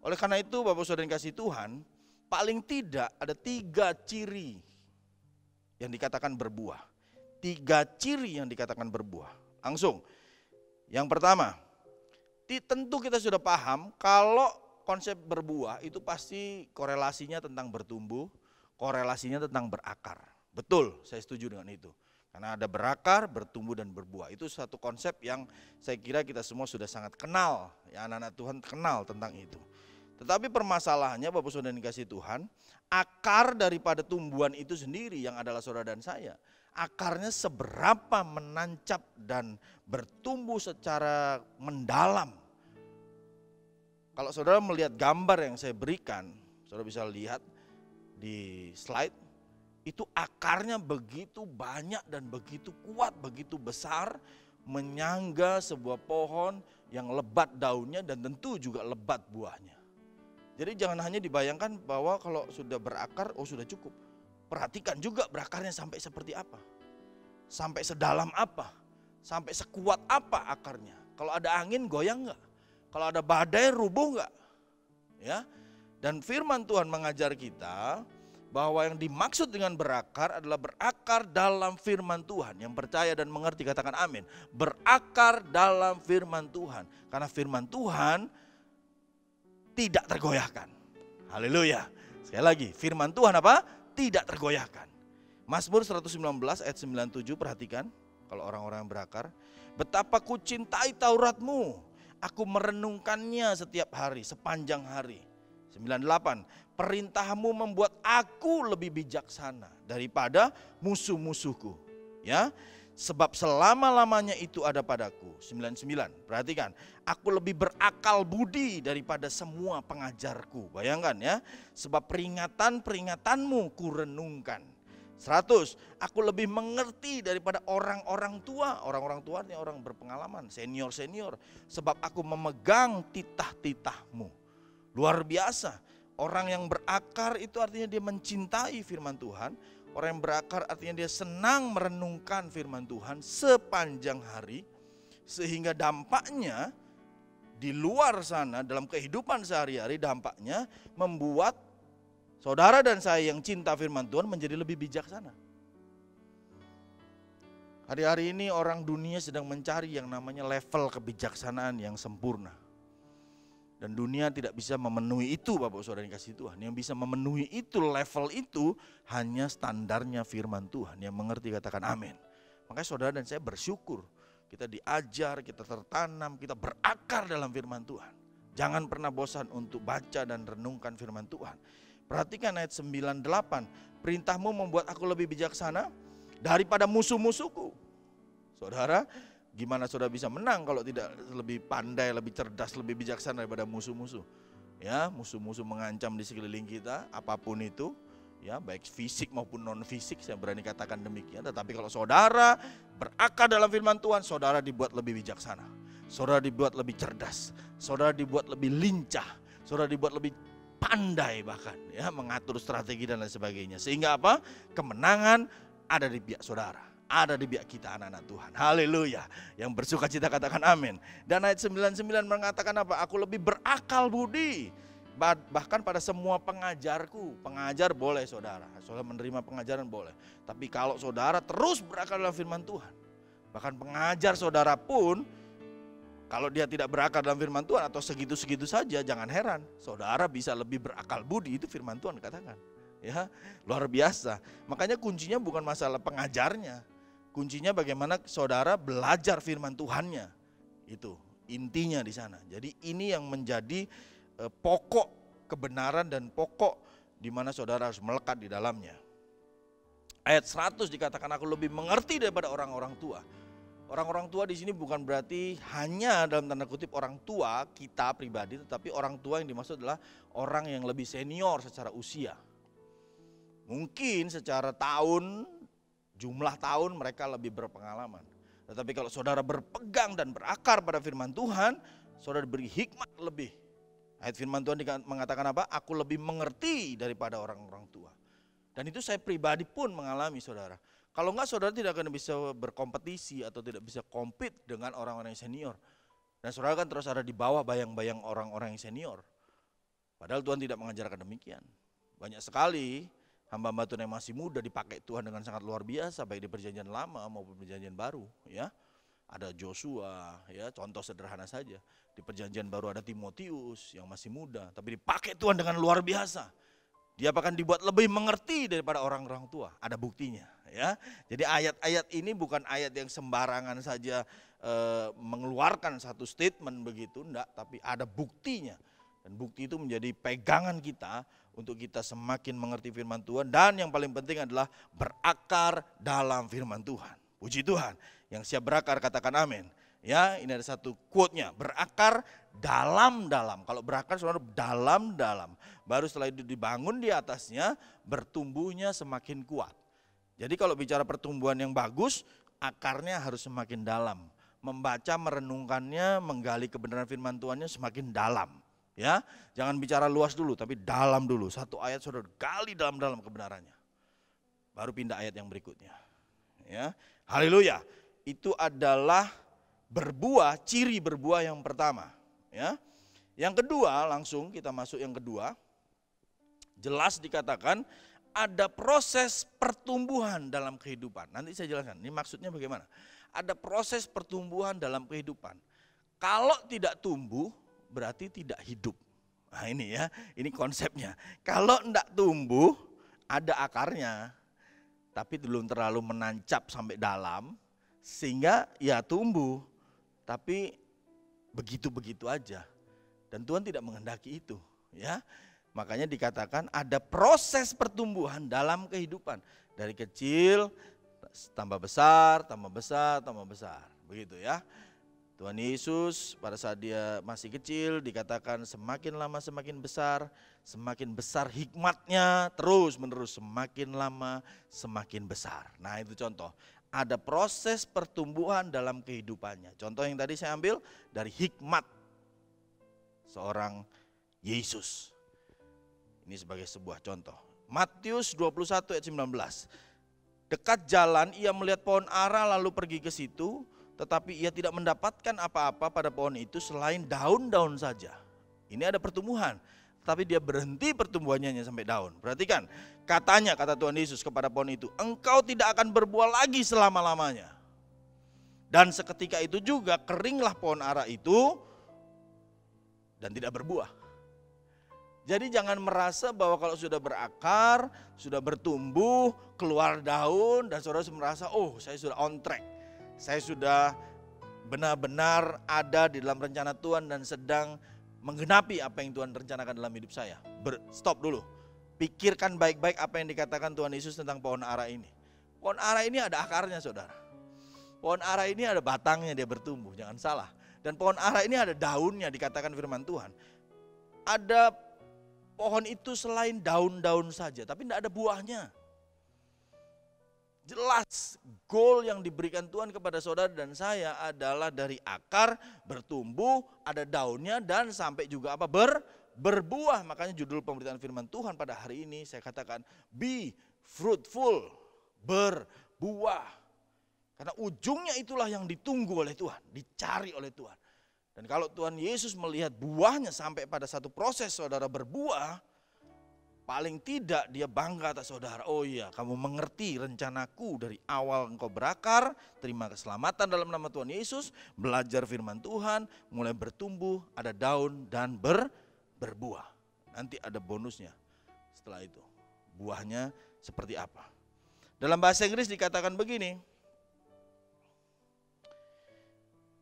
Oleh karena itu Bapak Saudara yang kasih Tuhan, paling tidak ada 3 ciri yang dikatakan berbuah. 3 ciri yang dikatakan berbuah. Langsung, yang pertama, tentu kita sudah paham kalau konsep berbuah itu pasti korelasinya tentang bertumbuh, korelasinya tentang berakar. Betul, saya setuju dengan itu. Karena ada berakar, bertumbuh dan berbuah. Itu satu konsep yang saya kira kita semua sudah sangat kenal. Ya, anak-anak Tuhan kenal tentang itu. Tetapi permasalahannya Bapak Saudara yang dikasihi Tuhan, akar daripada tumbuhan itu sendiri yang adalah saudara dan saya, akarnya seberapa menancap dan bertumbuh secara mendalam. Kalau saudara melihat gambar yang saya berikan, saudara bisa lihat di slide, itu akarnya begitu banyak dan begitu kuat, begitu besar, menyangga sebuah pohon yang lebat daunnya dan tentu juga lebat buahnya. Jadi jangan hanya dibayangkan bahwa kalau sudah berakar, oh sudah cukup. Perhatikan juga berakarnya sampai seperti apa. Sampai sedalam apa. Sampai sekuat apa akarnya. Kalau ada angin goyang enggak? Kalau ada badai rubuh enggak? Ya. Dan firman Tuhan mengajar kita bahwa yang dimaksud dengan berakar adalah berakar dalam firman Tuhan. Yang percaya dan mengerti katakan amin. Berakar dalam firman Tuhan. Karena firman Tuhan tidak tergoyahkan. Haleluya. Sekali lagi, firman Tuhan apa? Tidak tergoyahkan. Mazmur 119 ayat 97, perhatikan kalau orang-orang yang berakar. Betapa ku cintai Tauratmu, aku merenungkannya setiap hari, sepanjang hari. 98, perintahmu membuat aku lebih bijaksana daripada musuh-musuhku. Ya. Sebab selama-lamanya itu ada padaku. 99, perhatikan. Aku lebih berakal budi daripada semua pengajarku. Bayangkan ya. Sebab peringatan-peringatanmu kurenungkan. 100, aku lebih mengerti daripada orang-orang tua. Orang-orang tua ini orang berpengalaman, senior-senior. Sebab aku memegang titah-titahmu. Luar biasa. Orang yang berakar itu artinya dia mencintai firman Tuhan. Orang yang berakar artinya dia senang merenungkan firman Tuhan sepanjang hari. Sehingga dampaknya di luar sana dalam kehidupan sehari-hari, dampaknya membuat saudara dan saya yang cinta firman Tuhan menjadi lebih bijaksana. Hari-hari ini orang dunia sedang mencari yang namanya level kebijaksanaan yang sempurna. Dan dunia tidak bisa memenuhi itu, Bapak Saudara yang kasih Tuhan. Yang bisa memenuhi itu, level itu, hanya standarnya firman Tuhan. Yang mengerti katakan amin. Makanya saudara dan saya bersyukur. Kita diajar, kita tertanam, kita berakar dalam firman Tuhan. Jangan pernah bosan untuk baca dan renungkan firman Tuhan. Perhatikan ayat 98. Perintahmu membuat aku lebih bijaksana daripada musuh-musuhku. Saudara, gimana saudara bisa menang kalau tidak lebih pandai, lebih cerdas, lebih bijaksana daripada musuh-musuh? Ya, musuh-musuh mengancam di sekeliling kita, apapun itu, ya, baik fisik maupun non fisik, saya berani katakan demikian. Tetapi kalau saudara berakar dalam firman Tuhan, saudara dibuat lebih bijaksana, saudara dibuat lebih cerdas, saudara dibuat lebih lincah, saudara dibuat lebih pandai bahkan, ya, mengatur strategi dan lain sebagainya. Sehingga apa? Kemenangan ada di pihak saudara. Ada di pihak kita anak-anak Tuhan. Haleluya. Yang bersuka cita katakan amin. Dan ayat 99 mengatakan apa? Aku lebih berakal budi. Bahkan pada semua pengajarku. Pengajar boleh saudara. Saudara menerima pengajaran boleh. Tapi kalau saudara terus berakal dalam firman Tuhan. Bahkan pengajar saudara pun, kalau dia tidak berakal dalam firman Tuhan atau segitu-segitu saja, jangan heran. Saudara bisa lebih berakal budi, itu firman Tuhan katakan. Ya, luar biasa. Makanya kuncinya bukan masalah pengajarnya. Kuncinya bagaimana saudara belajar firman Tuhannya. Itu intinya di sana. Jadi ini yang menjadi pokok kebenaran dan pokok di mana saudara harus melekat di dalamnya. Ayat 100 dikatakan aku lebih mengerti daripada orang-orang tua. Orang-orang tua di sini bukan berarti hanya dalam tanda kutip orang tua kita pribadi, tetapi orang tua yang dimaksud adalah orang yang lebih senior secara usia. Mungkin secara tahun, jumlah tahun mereka lebih berpengalaman. Tetapi kalau saudara berpegang dan berakar pada firman Tuhan, saudara diberi hikmat lebih. Ayat firman Tuhan mengatakan apa? Aku lebih mengerti daripada orang-orang tua. Dan itu saya pribadi pun mengalami saudara. Kalau enggak saudara tidak akan bisa berkompetisi atau tidak bisa compete dengan orang-orang yang senior. Dan saudara kan terus ada di bawah bayang-bayang orang-orang yang senior. Padahal Tuhan tidak mengajarkan demikian. Banyak sekali hamba-hamba Tuhan yang masih muda dipakai Tuhan dengan sangat luar biasa, baik di perjanjian lama maupun perjanjian baru. Ya, ada Joshua, ya, contoh sederhana saja. Di perjanjian baru ada Timotius yang masih muda, tapi dipakai Tuhan dengan luar biasa. Dia bahkan dibuat lebih mengerti daripada orang-orang tua. Ada buktinya. Ya, jadi ayat-ayat ini bukan ayat yang sembarangan saja mengeluarkan satu statement begitu, enggak, tapi ada buktinya. Dan bukti itu menjadi pegangan kita untuk kita semakin mengerti firman Tuhan. Dan yang paling penting adalah berakar dalam firman Tuhan. Puji Tuhan. Yang siap berakar katakan amin. Ya, ini ada satu quote-nya. Berakar dalam-dalam. Kalau berakar saudara dalam-dalam. Baru setelah itu dibangun di atasnya, bertumbuhnya semakin kuat. Jadi kalau bicara pertumbuhan yang bagus, akarnya harus semakin dalam. Membaca, merenungkannya, menggali kebenaran firman Tuhannya semakin dalam. Ya, jangan bicara luas dulu, tapi dalam dulu. Satu ayat saudara gali dalam-dalam kebenarannya. Baru pindah ayat yang berikutnya. Ya, haleluya. Itu adalah berbuah, ciri berbuah yang pertama. Ya, yang kedua langsung kita masuk yang kedua. Jelas dikatakan ada proses pertumbuhan dalam kehidupan. Nanti saya jelaskan. Ini maksudnya bagaimana? Ada proses pertumbuhan dalam kehidupan. Kalau tidak tumbuh, berarti tidak hidup. Nah ini ya, ini konsepnya. Kalau tidak tumbuh, ada akarnya, tapi belum terlalu menancap sampai dalam, sehingga ya tumbuh, tapi begitu-begitu aja. Dan Tuhan tidak menghendaki itu. Ya, makanya dikatakan ada proses pertumbuhan dalam kehidupan. Dari kecil tambah besar, tambah besar, tambah besar. Begitu ya. Tuhan Yesus pada saat dia masih kecil dikatakan semakin lama semakin besar hikmatnya, terus menerus semakin lama semakin besar. Nah itu contoh, ada proses pertumbuhan dalam kehidupannya. Contoh yang tadi saya ambil dari hikmat seorang Yesus. Ini sebagai sebuah contoh. Matius 21 ayat 19. Dekat jalan ia melihat pohon ara lalu pergi ke situ. Tetapi ia tidak mendapatkan apa-apa pada pohon itu selain daun-daun saja. Ini ada pertumbuhan, tapi dia berhenti pertumbuhannya hanya sampai daun. Perhatikan, kata Tuhan Yesus kepada pohon itu, engkau tidak akan berbuah lagi selama-lamanya. Dan seketika itu juga keringlah pohon ara itu dan tidak berbuah. Jadi jangan merasa bahwa kalau sudah berakar, sudah bertumbuh, keluar daun, dan saudara merasa, oh saya sudah on track. Saya sudah benar-benar ada di dalam rencana Tuhan dan sedang menggenapi apa yang Tuhan rencanakan dalam hidup saya. Stop dulu. Pikirkan baik-baik apa yang dikatakan Tuhan Yesus tentang pohon ara ini. Pohon ara ini ada akarnya saudara. Pohon ara ini ada batangnya, dia bertumbuh, jangan salah. Dan pohon ara ini ada daunnya, dikatakan firman Tuhan. Ada pohon itu selain daun-daun saja, tapi tidak ada buahnya. Jelas goal yang diberikan Tuhan kepada saudara dan saya adalah dari akar bertumbuh, ada daunnya dan sampai juga apa berbuah. Makanya judul pemberitaan firman Tuhan pada hari ini saya katakan be fruitful, berbuah. Karena ujungnya itulah yang ditunggu oleh Tuhan, dicari oleh Tuhan. Dan kalau Tuhan Yesus melihat buahnya sampai pada satu proses saudara berbuah, paling tidak dia bangga atas saudara. Oh iya, kamu mengerti rencanaku dari awal engkau berakar, terima keselamatan dalam nama Tuhan Yesus, belajar firman Tuhan, mulai bertumbuh, ada daun dan berbuah. Nanti ada bonusnya setelah itu. Buahnya seperti apa? Dalam bahasa Inggris dikatakan begini,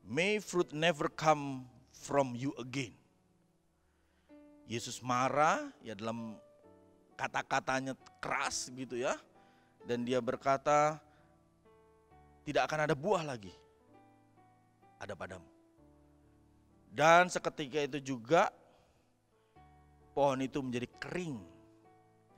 may fruit never come from you again. Yesus marah ya dalam kata-katanya keras gitu ya. Dan dia berkata, tidak akan ada buah lagi ada padamu. Dan seketika itu juga pohon itu menjadi kering.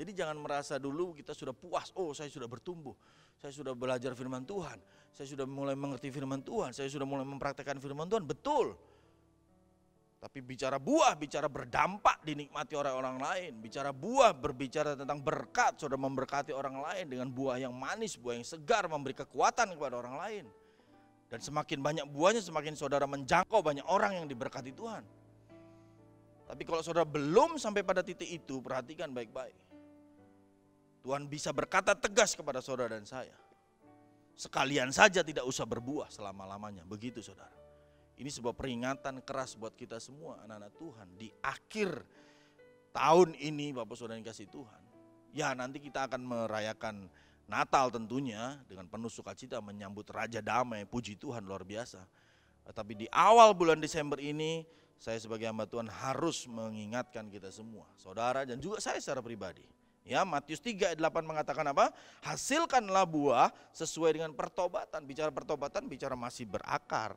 Jadi jangan merasa dulu kita sudah puas, oh saya sudah bertumbuh, saya sudah belajar firman Tuhan, saya sudah mulai mengerti firman Tuhan, saya sudah mulai mempraktekkan firman Tuhan, betul. Tapi bicara buah, bicara berdampak dinikmati oleh orang lain. Bicara buah, berbicara tentang berkat, saudara memberkati orang lain dengan buah yang manis, buah yang segar, memberi kekuatan kepada orang lain. Dan semakin banyak buahnya, semakin saudara menjangkau banyak orang yang diberkati Tuhan. Tapi kalau saudara belum sampai pada titik itu, perhatikan baik-baik. Tuhan bisa berkata tegas kepada saudara dan saya. Sekalian saja tidak usah berbuah selama-lamanya, begitu saudara. Ini sebuah peringatan keras buat kita semua anak-anak Tuhan. Di akhir tahun ini Bapak Saudara yang kasih Tuhan. Ya nanti kita akan merayakan Natal tentunya dengan penuh sukacita menyambut Raja Damai, puji Tuhan luar biasa. Tapi di awal bulan Desember ini saya sebagai hamba Tuhan harus mengingatkan kita semua. Saudara dan juga saya secara pribadi. Ya, Matius 3 ayat 8 mengatakan apa? Hasilkanlah buah sesuai dengan pertobatan. Bicara pertobatan, bicara masih berakar.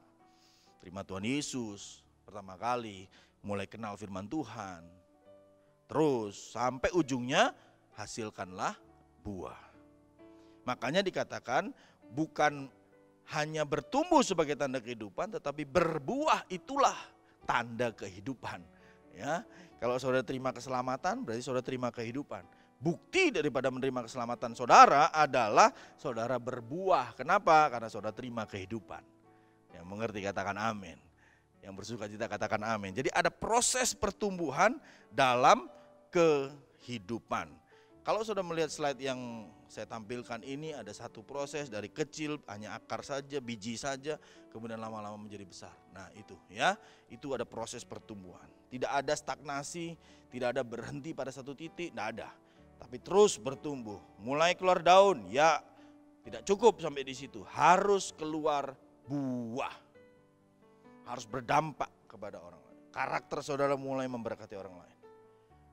Terima Tuhan Yesus, pertama kali mulai kenal firman Tuhan. Terus sampai ujungnya hasilkanlah buah. Makanya dikatakan bukan hanya bertumbuh sebagai tanda kehidupan, tetapi berbuah itulah tanda kehidupan. Ya, kalau saudara terima keselamatan, berarti saudara terima kehidupan. Bukti daripada menerima keselamatan saudara adalah saudara berbuah. Kenapa? Karena saudara terima kehidupan. Yang mengerti katakan amin. Yang bersuka cita katakan amin. Jadi ada proses pertumbuhan dalam kehidupan. Kalau sudah melihat slide yang saya tampilkan ini, ada satu proses dari kecil hanya akar saja, biji saja, kemudian lama-lama menjadi besar. Nah itu ya, itu ada proses pertumbuhan. Tidak ada stagnasi, tidak ada berhenti pada satu titik, tidak ada. Tapi terus bertumbuh, mulai keluar daun, ya tidak cukup sampai di situ, harus keluar buah, harus berdampak kepada orang lain. Karakter saudara mulai memberkati orang lain.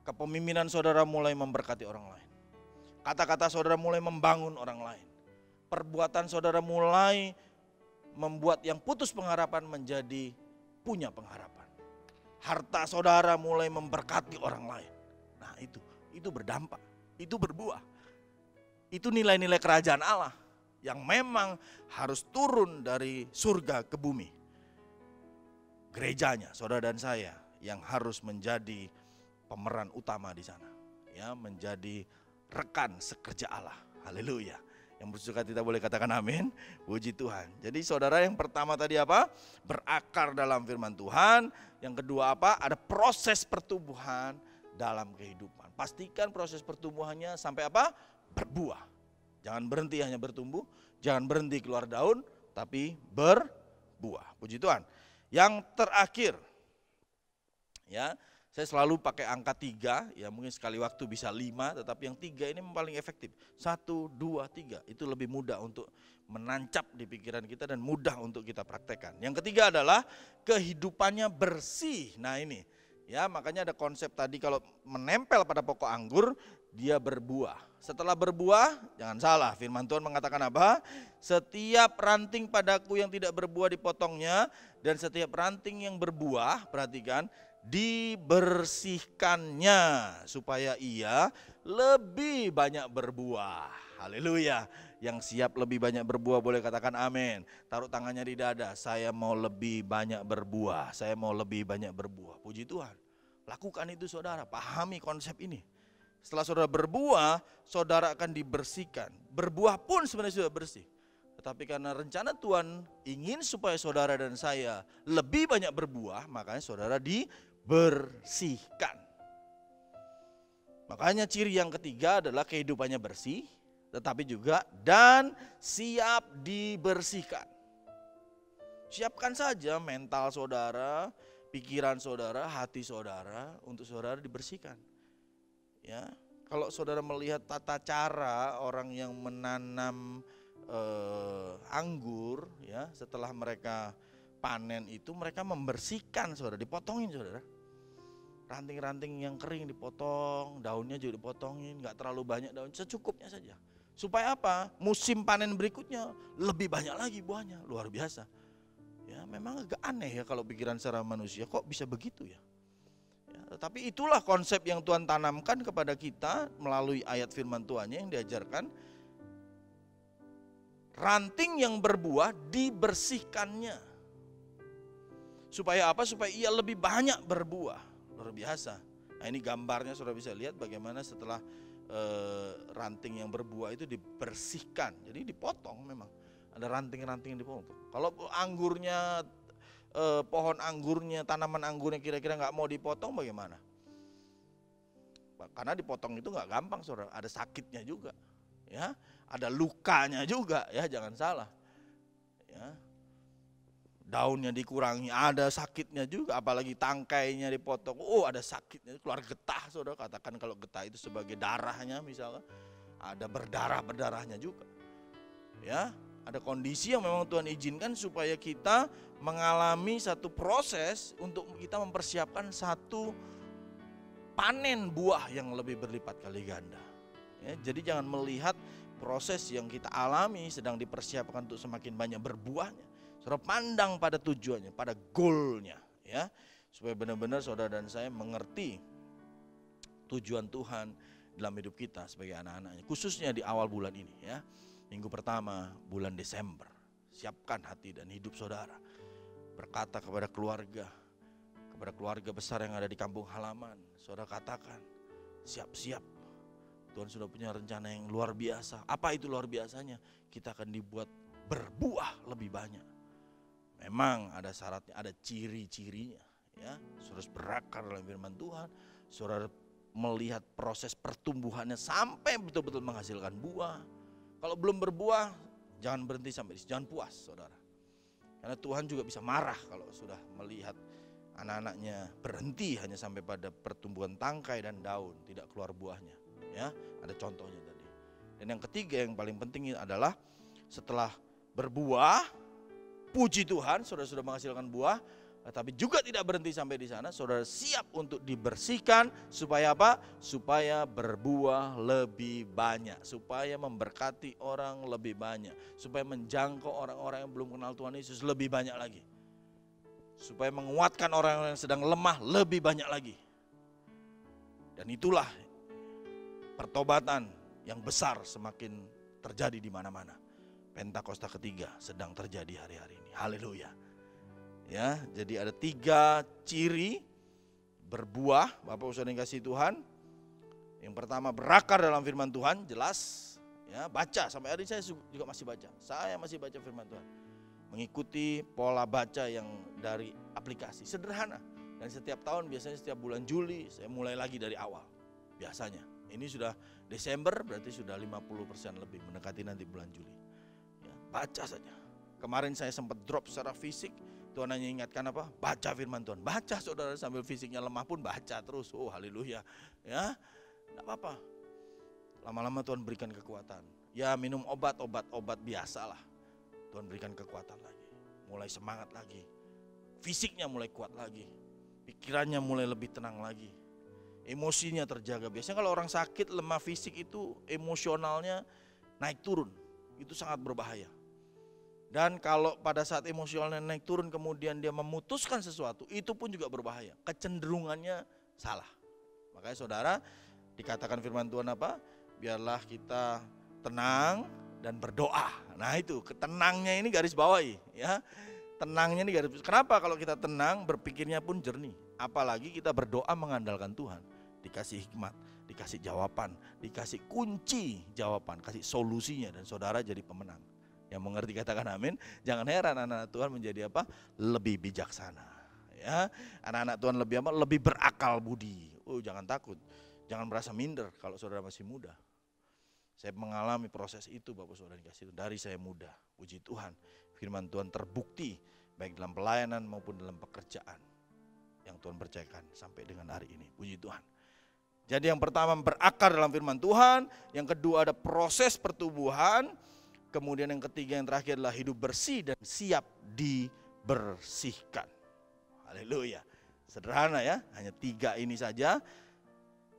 Kepemimpinan saudara mulai memberkati orang lain. Kata-kata saudara mulai membangun orang lain. perbuatan saudara mulai membuat yang putus pengharapan menjadi punya pengharapan. Harta saudara mulai memberkati orang lain. Nah itu berdampak, itu berbuah. Itu nilai-nilai kerajaan Allah yang memang harus turun dari surga ke bumi. Gerejanya, saudara dan saya yang harus menjadi pemeran utama di sana. Ya, menjadi rekan sekerja Allah. Haleluya. Yang bersuka kita boleh katakan amin. Puji Tuhan. Jadi saudara, yang pertama tadi apa? Berakar dalam firman Tuhan. Yang kedua apa? Ada proses pertumbuhan dalam kehidupan. Pastikan proses pertumbuhannya sampai apa? Berbuah. Jangan berhenti hanya bertumbuh, jangan berhenti keluar daun, tapi berbuah. Puji Tuhan. Yang terakhir, ya, saya selalu pakai angka 3, ya mungkin sekali waktu bisa 5, tetapi yang 3 ini paling efektif. 1, 2, 3, itu lebih mudah untuk menancap di pikiran kita dan mudah untuk kita praktekkan. Yang ketiga adalah kehidupannya bersih. Nah ini, ya makanya ada konsep tadi kalau menempel pada pokok anggur, dia berbuah. Setelah berbuah, jangan salah, firman Tuhan mengatakan apa? Setiap ranting padaku yang tidak berbuah dipotongnya, dan setiap ranting yang berbuah, perhatikan, dibersihkannya supaya ia lebih banyak berbuah. Haleluya. Yang siap lebih banyak berbuah boleh katakan amin. Taruh tangannya di dada, saya mau lebih banyak berbuah, saya mau lebih banyak berbuah. Puji Tuhan. Lakukan itu saudara, pahami konsep ini. Setelah saudara berbuah, saudara akan dibersihkan. Berbuah pun sebenarnya sudah bersih. Tetapi karena rencana Tuhan ingin supaya saudara dan saya lebih banyak berbuah, makanya saudara dibersihkan. Makanya ciri yang ketiga adalah kehidupannya bersih, tetapi juga dan siap dibersihkan. Siapkan saja mental saudara, pikiran saudara, hati saudara untuk saudara dibersihkan. Ya, kalau saudara melihat tata cara orang yang menanam anggur, ya setelah mereka panen itu mereka membersihkan saudara, dipotongin saudara. Ranting-ranting yang kering dipotong, daunnya juga dipotongin, nggak terlalu banyak daun, secukupnya saja. Supaya apa? Musim panen berikutnya lebih banyak lagi buahnya, luar biasa. Ya, memang agak aneh ya kalau pikiran secara manusia, kok bisa begitu ya? Tetapi itulah konsep yang Tuhan tanamkan kepada kita melalui ayat firman Tuhannya yang diajarkan. Ranting yang berbuah dibersihkannya. Supaya apa? Supaya ia lebih banyak berbuah. Luar biasa. Nah ini gambarnya saudara bisa lihat bagaimana setelah ranting yang berbuah itu dibersihkan. Jadi dipotong memang. Ada ranting-ranting yang dipotong. Kalau anggurnya, pohon anggurnya, tanaman anggurnya kira-kira nggak mau dipotong bagaimana? Karena dipotong itu nggak gampang saudara, ada sakitnya juga, ya, ada lukanya juga, ya jangan salah, ya. Daunnya dikurangi, ada sakitnya juga, apalagi tangkainya dipotong, oh ada sakitnya, keluar getah saudara, katakan kalau getah itu sebagai darahnya misalnya, ada berdarah-berdarahnya juga, ya. Ada kondisi yang memang Tuhan izinkan supaya kita mengalami satu proses untuk kita mempersiapkan satu panen buah yang lebih berlipat kali ganda. Ya, jadi jangan melihat proses yang kita alami sedang dipersiapkan untuk semakin banyak berbuahnya. Saudara pandang pada tujuannya, pada goalnya, ya, supaya benar-benar saudara dan saya mengerti tujuan Tuhan dalam hidup kita sebagai anak-anaknya, khususnya di awal bulan ini, ya. Minggu pertama bulan Desember, siapkan hati dan hidup saudara. Berkata kepada keluarga besar yang ada di kampung halaman, saudara katakan, siap-siap. Tuhan sudah punya rencana yang luar biasa. Apa itu luar biasanya? Kita akan dibuat berbuah lebih banyak. Memang ada syaratnya, ada ciri-cirinya, ya. Saudara harus berakar dalam firman Tuhan. Saudara melihat proses pertumbuhannya sampai betul-betul menghasilkan buah. Kalau belum berbuah, jangan berhenti sampai di situ, jangan puas saudara. Karena Tuhan juga bisa marah kalau sudah melihat anak-anaknya berhenti hanya sampai pada pertumbuhan tangkai dan daun, tidak keluar buahnya. Ya, ada contohnya tadi. Dan yang ketiga yang paling penting adalah setelah berbuah, puji Tuhan, saudara sudah menghasilkan buah, Tetapi juga tidak berhenti sampai di sana, saudara siap untuk dibersihkan supaya apa? Supaya berbuah lebih banyak, supaya memberkati orang lebih banyak, supaya menjangkau orang-orang yang belum kenal Tuhan Yesus lebih banyak lagi, supaya menguatkan orang-orang yang sedang lemah lebih banyak lagi. Dan itulah pertobatan yang besar semakin terjadi di mana-mana. Pentakosta ketiga sedang terjadi hari-hari ini. Haleluya. Ya, jadi ada 3 ciri berbuah, Bapak Ibu Saudara yang kasih Tuhan. Yang pertama, berakar dalam firman Tuhan, jelas. Ya, baca, sampai hari ini saya juga masih baca. Saya masih baca firman Tuhan. Mengikuti pola baca yang dari aplikasi, sederhana. Dan setiap tahun, biasanya setiap bulan Juli, saya mulai lagi dari awal. Biasanya. Ini sudah Desember, berarti sudah 50% lebih, mendekati nanti bulan Juli. Ya, baca saja. Kemarin saya sempat drop secara fisik. Tuhan hanya ingatkan apa? Baca firman Tuhan. Baca saudara, sambil fisiknya lemah pun baca terus. Oh haleluya. Ya, tidak apa-apa. Lama-lama Tuhan berikan kekuatan. Ya minum obat biasa lah. Tuhan berikan kekuatan lagi. Mulai semangat lagi. Fisiknya mulai kuat lagi. Pikirannya mulai lebih tenang lagi. Emosinya terjaga. Biasanya kalau orang sakit lemah fisik itu emosionalnya naik turun. Itu sangat berbahaya. Dan kalau pada saat emosionalnya naik turun kemudian dia memutuskan sesuatu, itu pun juga berbahaya. Kecenderungannya salah. Makanya saudara, dikatakan firman Tuhan apa? Biarlah kita tenang dan berdoa. Nah itu, tenangnya ini garis bawahi. Ya. Tenangnya ini garis. Kenapa kalau kita tenang, berpikirnya pun jernih. Apalagi kita berdoa mengandalkan Tuhan. Dikasih hikmat, dikasih jawaban, dikasih kunci jawaban, kasih solusinya. Dan saudara jadi pemenang. Yang mengerti katakan amin. Jangan heran anak-anak Tuhan menjadi apa? Lebih bijaksana. Ya, anak-anak Tuhan lebih apa? Lebih berakal budi. Oh, jangan takut. Jangan merasa minder kalau saudara masih muda. Saya mengalami proses itu Bapak Saudara dikasih dari saya muda. Puji Tuhan. Firman Tuhan terbukti baik dalam pelayanan maupun dalam pekerjaan yang Tuhan percayakan sampai dengan hari ini. Puji Tuhan. Jadi yang pertama berakar dalam firman Tuhan, yang kedua ada proses pertumbuhan. Kemudian yang ketiga, yang terakhir adalah hidup bersih dan siap dibersihkan. Haleluya. Sederhana ya, hanya 3 ini saja.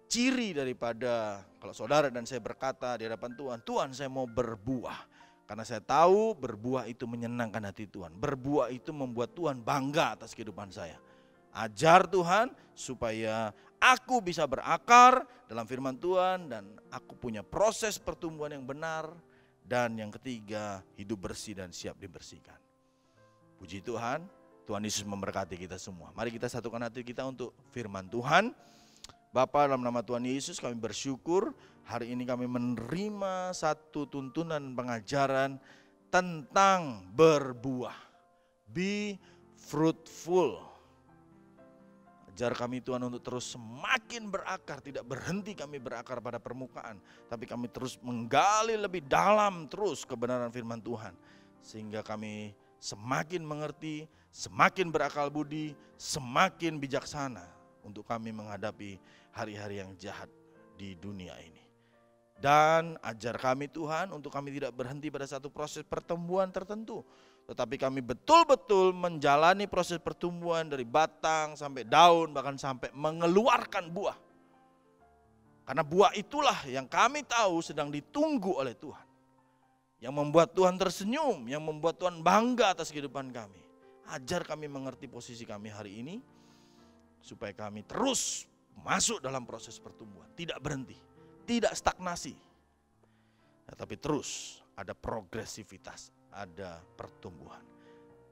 Ciri daripada kalau saudara dan saya berkata di hadapan Tuhan, Tuhan saya mau berbuah. Karena saya tahu berbuah itu menyenangkan hati Tuhan. Berbuah itu membuat Tuhan bangga atas kehidupan saya. Ajar Tuhan supaya aku bisa berakar dalam firman Tuhan dan aku punya proses pertumbuhan yang benar. Dan yang ketiga, hidup bersih dan siap dibersihkan. Puji Tuhan, Tuhan Yesus memberkati kita semua. Mari kita satukan hati kita untuk firman Tuhan. Bapa, dalam nama Tuhan Yesus kami bersyukur. Hari ini kami menerima satu tuntunan pengajaran tentang berbuah. Be fruitful. Ajar kami Tuhan untuk terus semakin berakar, tidak berhenti kami berakar pada permukaan. Tapi kami terus menggali lebih dalam terus kebenaran firman Tuhan. Sehingga kami semakin mengerti, semakin berakal budi, semakin bijaksana untuk kami menghadapi hari-hari yang jahat di dunia ini. Dan ajar kami Tuhan untuk kami tidak berhenti pada satu proses pertumbuhan tertentu. Tetapi kami betul-betul menjalani proses pertumbuhan dari batang sampai daun, bahkan sampai mengeluarkan buah. Karena buah itulah yang kami tahu sedang ditunggu oleh Tuhan. Yang membuat Tuhan tersenyum, yang membuat Tuhan bangga atas kehidupan kami. Ajar kami mengerti posisi kami hari ini, supaya kami terus masuk dalam proses pertumbuhan. Tidak berhenti, tidak stagnasi. Tapi terus ada progresivitas. Ada pertumbuhan.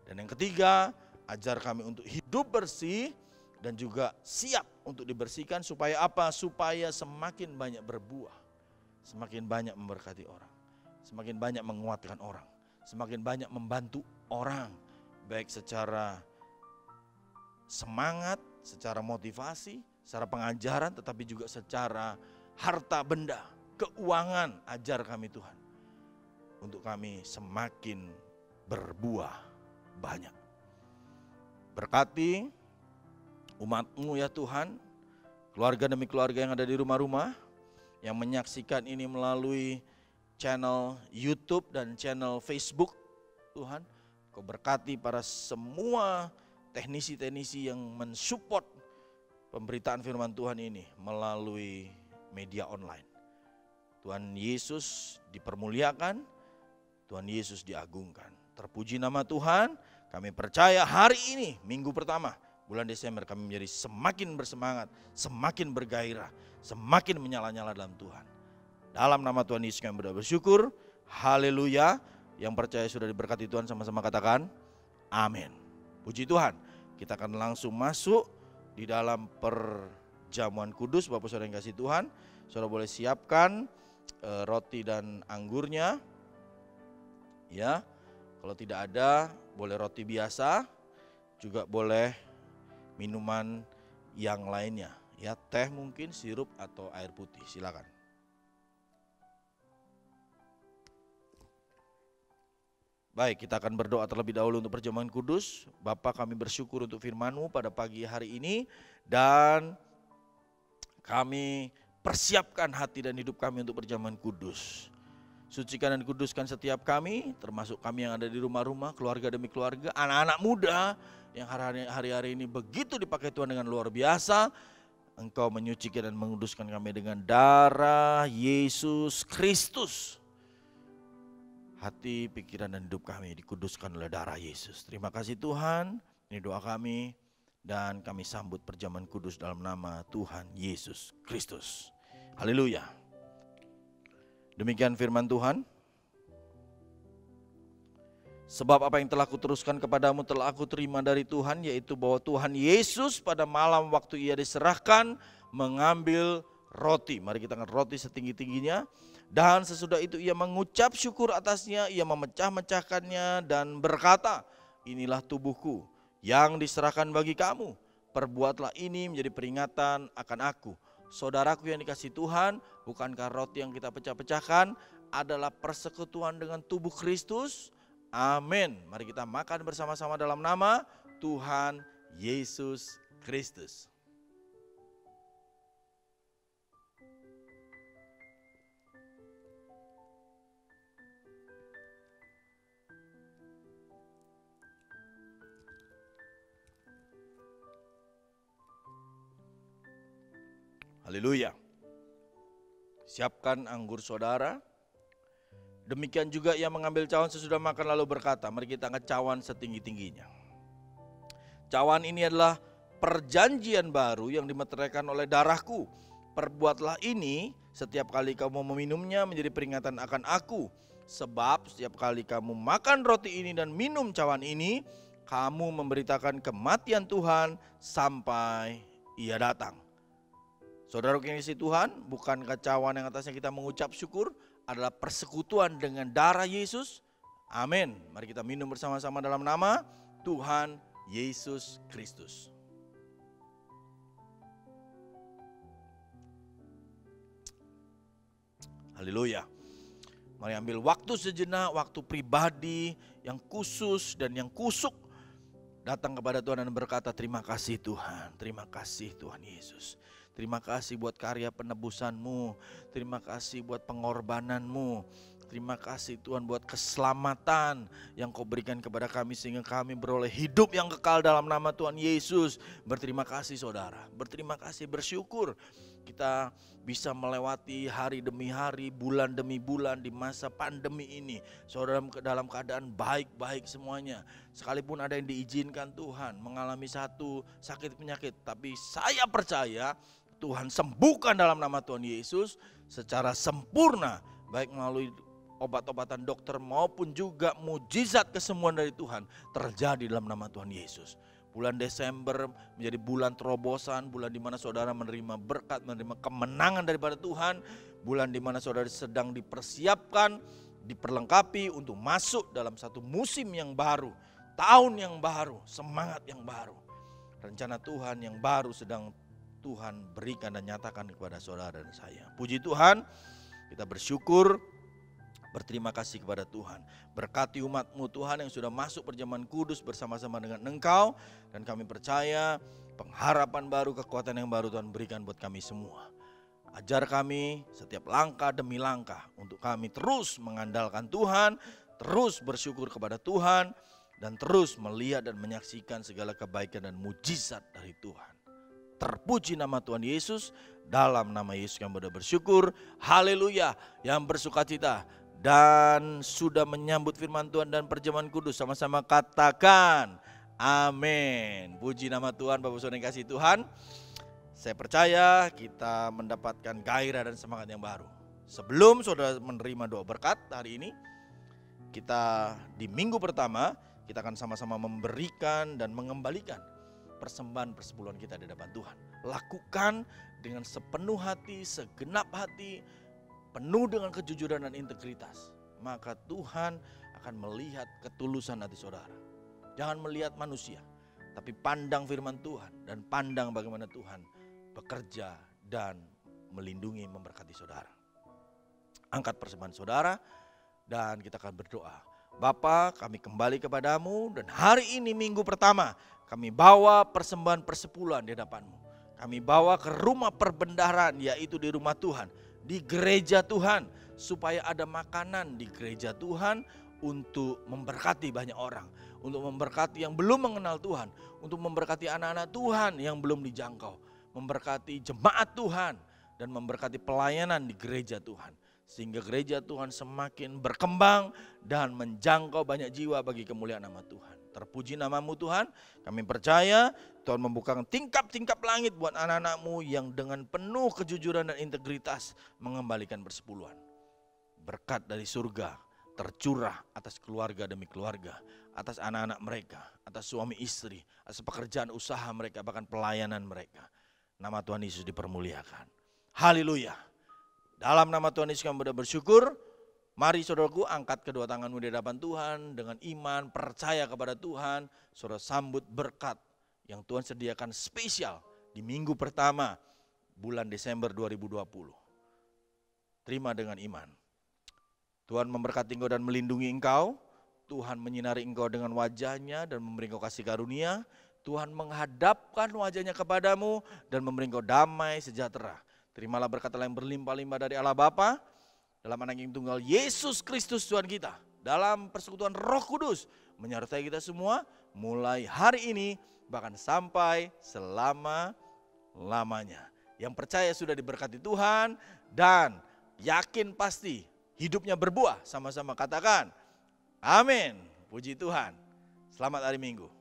Dan yang ketiga, ajar kami untuk hidup bersih dan juga siap untuk dibersihkan supaya apa? Supaya semakin banyak berbuah, semakin banyak memberkati orang, semakin banyak menguatkan orang, semakin banyak membantu orang, baik secara semangat, secara motivasi, secara pengajaran, tetapi juga secara harta benda, keuangan. Ajar kami Tuhan untuk kami semakin berbuah banyak. Berkati umat-Mu ya Tuhan, keluarga demi keluarga yang ada di rumah-rumah, yang menyaksikan ini melalui channel YouTube dan channel Facebook. Tuhan, Kau berkati para semua teknisi-teknisi yang mensupport pemberitaan firman Tuhan ini melalui media online. Tuhan Yesus dipermuliakan, Tuhan Yesus diagungkan. Terpuji nama Tuhan. Kami percaya hari ini, minggu pertama bulan Desember, kami menjadi semakin bersemangat, semakin bergairah, semakin menyala-nyala dalam Tuhan. Dalam nama Tuhan Yesus kami bersyukur. Haleluya. Yang percaya sudah diberkati Tuhan, sama-sama katakan amin. Puji Tuhan. Kita akan langsung masuk di dalam perjamuan kudus. Bapak Saudara yang kasih Tuhan, Saudara boleh siapkan roti dan anggurnya. Ya, kalau tidak ada boleh roti biasa, juga boleh minuman yang lainnya. Ya, teh mungkin, sirup atau air putih, silakan. Baik, kita akan berdoa terlebih dahulu untuk perjamuan kudus. Bapa, kami bersyukur untuk firman-Mu pada pagi hari ini, dan kami persiapkan hati dan hidup kami untuk perjamuan kudus. Sucikan dan kuduskan setiap kami, termasuk kami yang ada di rumah-rumah, keluarga demi keluarga, anak-anak muda yang hari-hari ini begitu dipakai Tuhan dengan luar biasa. Engkau menyucikan dan menguduskan kami dengan darah Yesus Kristus. Hati, pikiran, dan hidup kami dikuduskan oleh darah Yesus. Terima kasih Tuhan, ini doa kami, dan kami sambut perjamuan kudus dalam nama Tuhan Yesus Kristus. Haleluya. Demikian firman Tuhan. Sebab apa yang telah kuteruskan kepadamu telah aku terima dari Tuhan, yaitu bahwa Tuhan Yesus pada malam waktu ia diserahkan mengambil roti. Mari kita angkat roti setinggi-tingginya. Dan sesudah itu ia mengucap syukur atasnya, ia memecah-mecahkannya dan berkata, inilah tubuhku yang diserahkan bagi kamu. Perbuatlah ini menjadi peringatan akan aku. Saudaraku yang dikasihi Tuhan, bukankah roti yang kita pecah-pecahkan adalah persekutuan dengan tubuh Kristus? Amin. Mari kita makan bersama-sama dalam nama Tuhan Yesus Kristus. Haleluya. Siapkan anggur saudara. Demikian juga ia mengambil cawan sesudah makan lalu berkata, mari kita angkat cawan setinggi-tingginya. Cawan ini adalah perjanjian baru yang dimeteraikan oleh darahku. Perbuatlah ini setiap kali kamu meminumnya menjadi peringatan akan aku. Sebab setiap kali kamu makan roti ini dan minum cawan ini, kamu memberitakan kematian Tuhan sampai ia datang. Saudara yang dikasihi Tuhan, bukankah cawan yang atasnya kita mengucap syukur adalah persekutuan dengan darah Yesus? Amin. Mari kita minum bersama-sama dalam nama Tuhan Yesus Kristus. Haleluya. Mari ambil waktu sejenak, waktu pribadi yang khusus dan yang kusuk, datang kepada Tuhan dan berkata, terima kasih Tuhan, terima kasih Tuhan Yesus. Terima kasih buat karya penebusan-Mu, terima kasih buat pengorbanan-Mu, terima kasih Tuhan buat keselamatan yang Kau berikan kepada kami sehingga kami beroleh hidup yang kekal dalam nama Tuhan Yesus. Berterima kasih saudara, berterima kasih, bersyukur kita bisa melewati hari demi hari, bulan demi bulan di masa pandemi ini. Saudara dalam keadaan baik-baik semuanya. Sekalipun ada yang diizinkan Tuhan mengalami satu sakit penyakit, tapi saya percaya Tuhan sembuhkan dalam nama Tuhan Yesus secara sempurna, baik melalui obat-obatan dokter maupun juga mujizat kesembuhan dari Tuhan terjadi dalam nama Tuhan Yesus. Bulan Desember menjadi bulan terobosan, bulan di mana saudara menerima berkat, menerima kemenangan daripada Tuhan, bulan di mana saudara sedang dipersiapkan, diperlengkapi untuk masuk dalam satu musim yang baru, tahun yang baru, semangat yang baru. Rencana Tuhan yang baru sedang Tuhan berikan dan nyatakan kepada saudara dan saya. Puji Tuhan, kita bersyukur, berterima kasih kepada Tuhan. Berkati umat-Mu Tuhan yang sudah masuk perjamuan kudus bersama-sama dengan Engkau. Dan kami percaya pengharapan baru, kekuatan yang baru Tuhan berikan buat kami semua. Ajar kami setiap langkah demi langkah untuk kami terus mengandalkan Tuhan, terus bersyukur kepada Tuhan, dan terus melihat dan menyaksikan segala kebaikan dan mujizat dari Tuhan. Terpuji nama Tuhan Yesus, dalam nama Yesus yang bersyukur, haleluya, yang bersukacita dan sudah menyambut firman Tuhan dan perjamuan kudus. Sama-sama katakan amin. Puji nama Tuhan. Bapak Saudara yang kasih Tuhan, saya percaya kita mendapatkan gairah dan semangat yang baru. Sebelum saudara menerima doa berkat hari ini, kita di minggu pertama kita akan sama-sama memberikan dan mengembalikan persembahan persepuluhan kita di hadapan Tuhan. Lakukan dengan sepenuh hati, segenap hati, penuh dengan kejujuran dan integritas. Maka Tuhan akan melihat ketulusan hati saudara. Jangan melihat manusia, tapi pandang firman Tuhan dan pandang bagaimana Tuhan bekerja dan melindungi, memberkati saudara. Angkat persembahan saudara dan kita akan berdoa. Bapa, kami kembali kepadamu dan hari ini minggu pertama kami bawa persembahan persepuluhan di hadapanmu. Kami bawa ke rumah perbendaharaan, yaitu di rumah Tuhan, di gereja Tuhan, supaya ada makanan di gereja Tuhan untuk memberkati banyak orang, untuk memberkati yang belum mengenal Tuhan, untuk memberkati anak-anak Tuhan yang belum dijangkau, memberkati jemaat Tuhan dan memberkati pelayanan di gereja Tuhan. Sehingga gereja Tuhan semakin berkembang dan menjangkau banyak jiwa bagi kemuliaan nama Tuhan. Terpuji namamu Tuhan, kami percaya Tuhan membukakan tingkap-tingkap langit buat anak-anakmu yang dengan penuh kejujuran dan integritas mengembalikan persepuluhan. Berkat dari surga tercurah atas keluarga demi keluarga, atas anak-anak mereka, atas suami istri, atas pekerjaan usaha mereka, bahkan pelayanan mereka. Nama Tuhan Yesus dipermuliakan. Haleluya. Dalam nama Tuhan Yesus kami bersyukur. Mari saudaraku, angkat kedua tanganmu di hadapan Tuhan dengan iman, percaya kepada Tuhan. Saudara sambut berkat yang Tuhan sediakan spesial di minggu pertama bulan Desember 2020. Terima dengan iman. Tuhan memberkati engkau dan melindungi engkau. Tuhan menyinari engkau dengan wajahnya dan memberi engkau kasih karunia. Tuhan menghadapkan wajahnya kepadamu dan memberi engkau damai sejahtera. Terimalah berkat yang berlimpah-limpah dari Allah Bapa, dalam Anak yang tunggal Yesus Kristus Tuhan kita, dalam persekutuan Roh Kudus menyertai kita semua mulai hari ini bahkan sampai selama-lamanya. Yang percaya sudah diberkati Tuhan dan yakin pasti hidupnya berbuah, sama-sama katakan amin. Puji Tuhan. Selamat hari Minggu.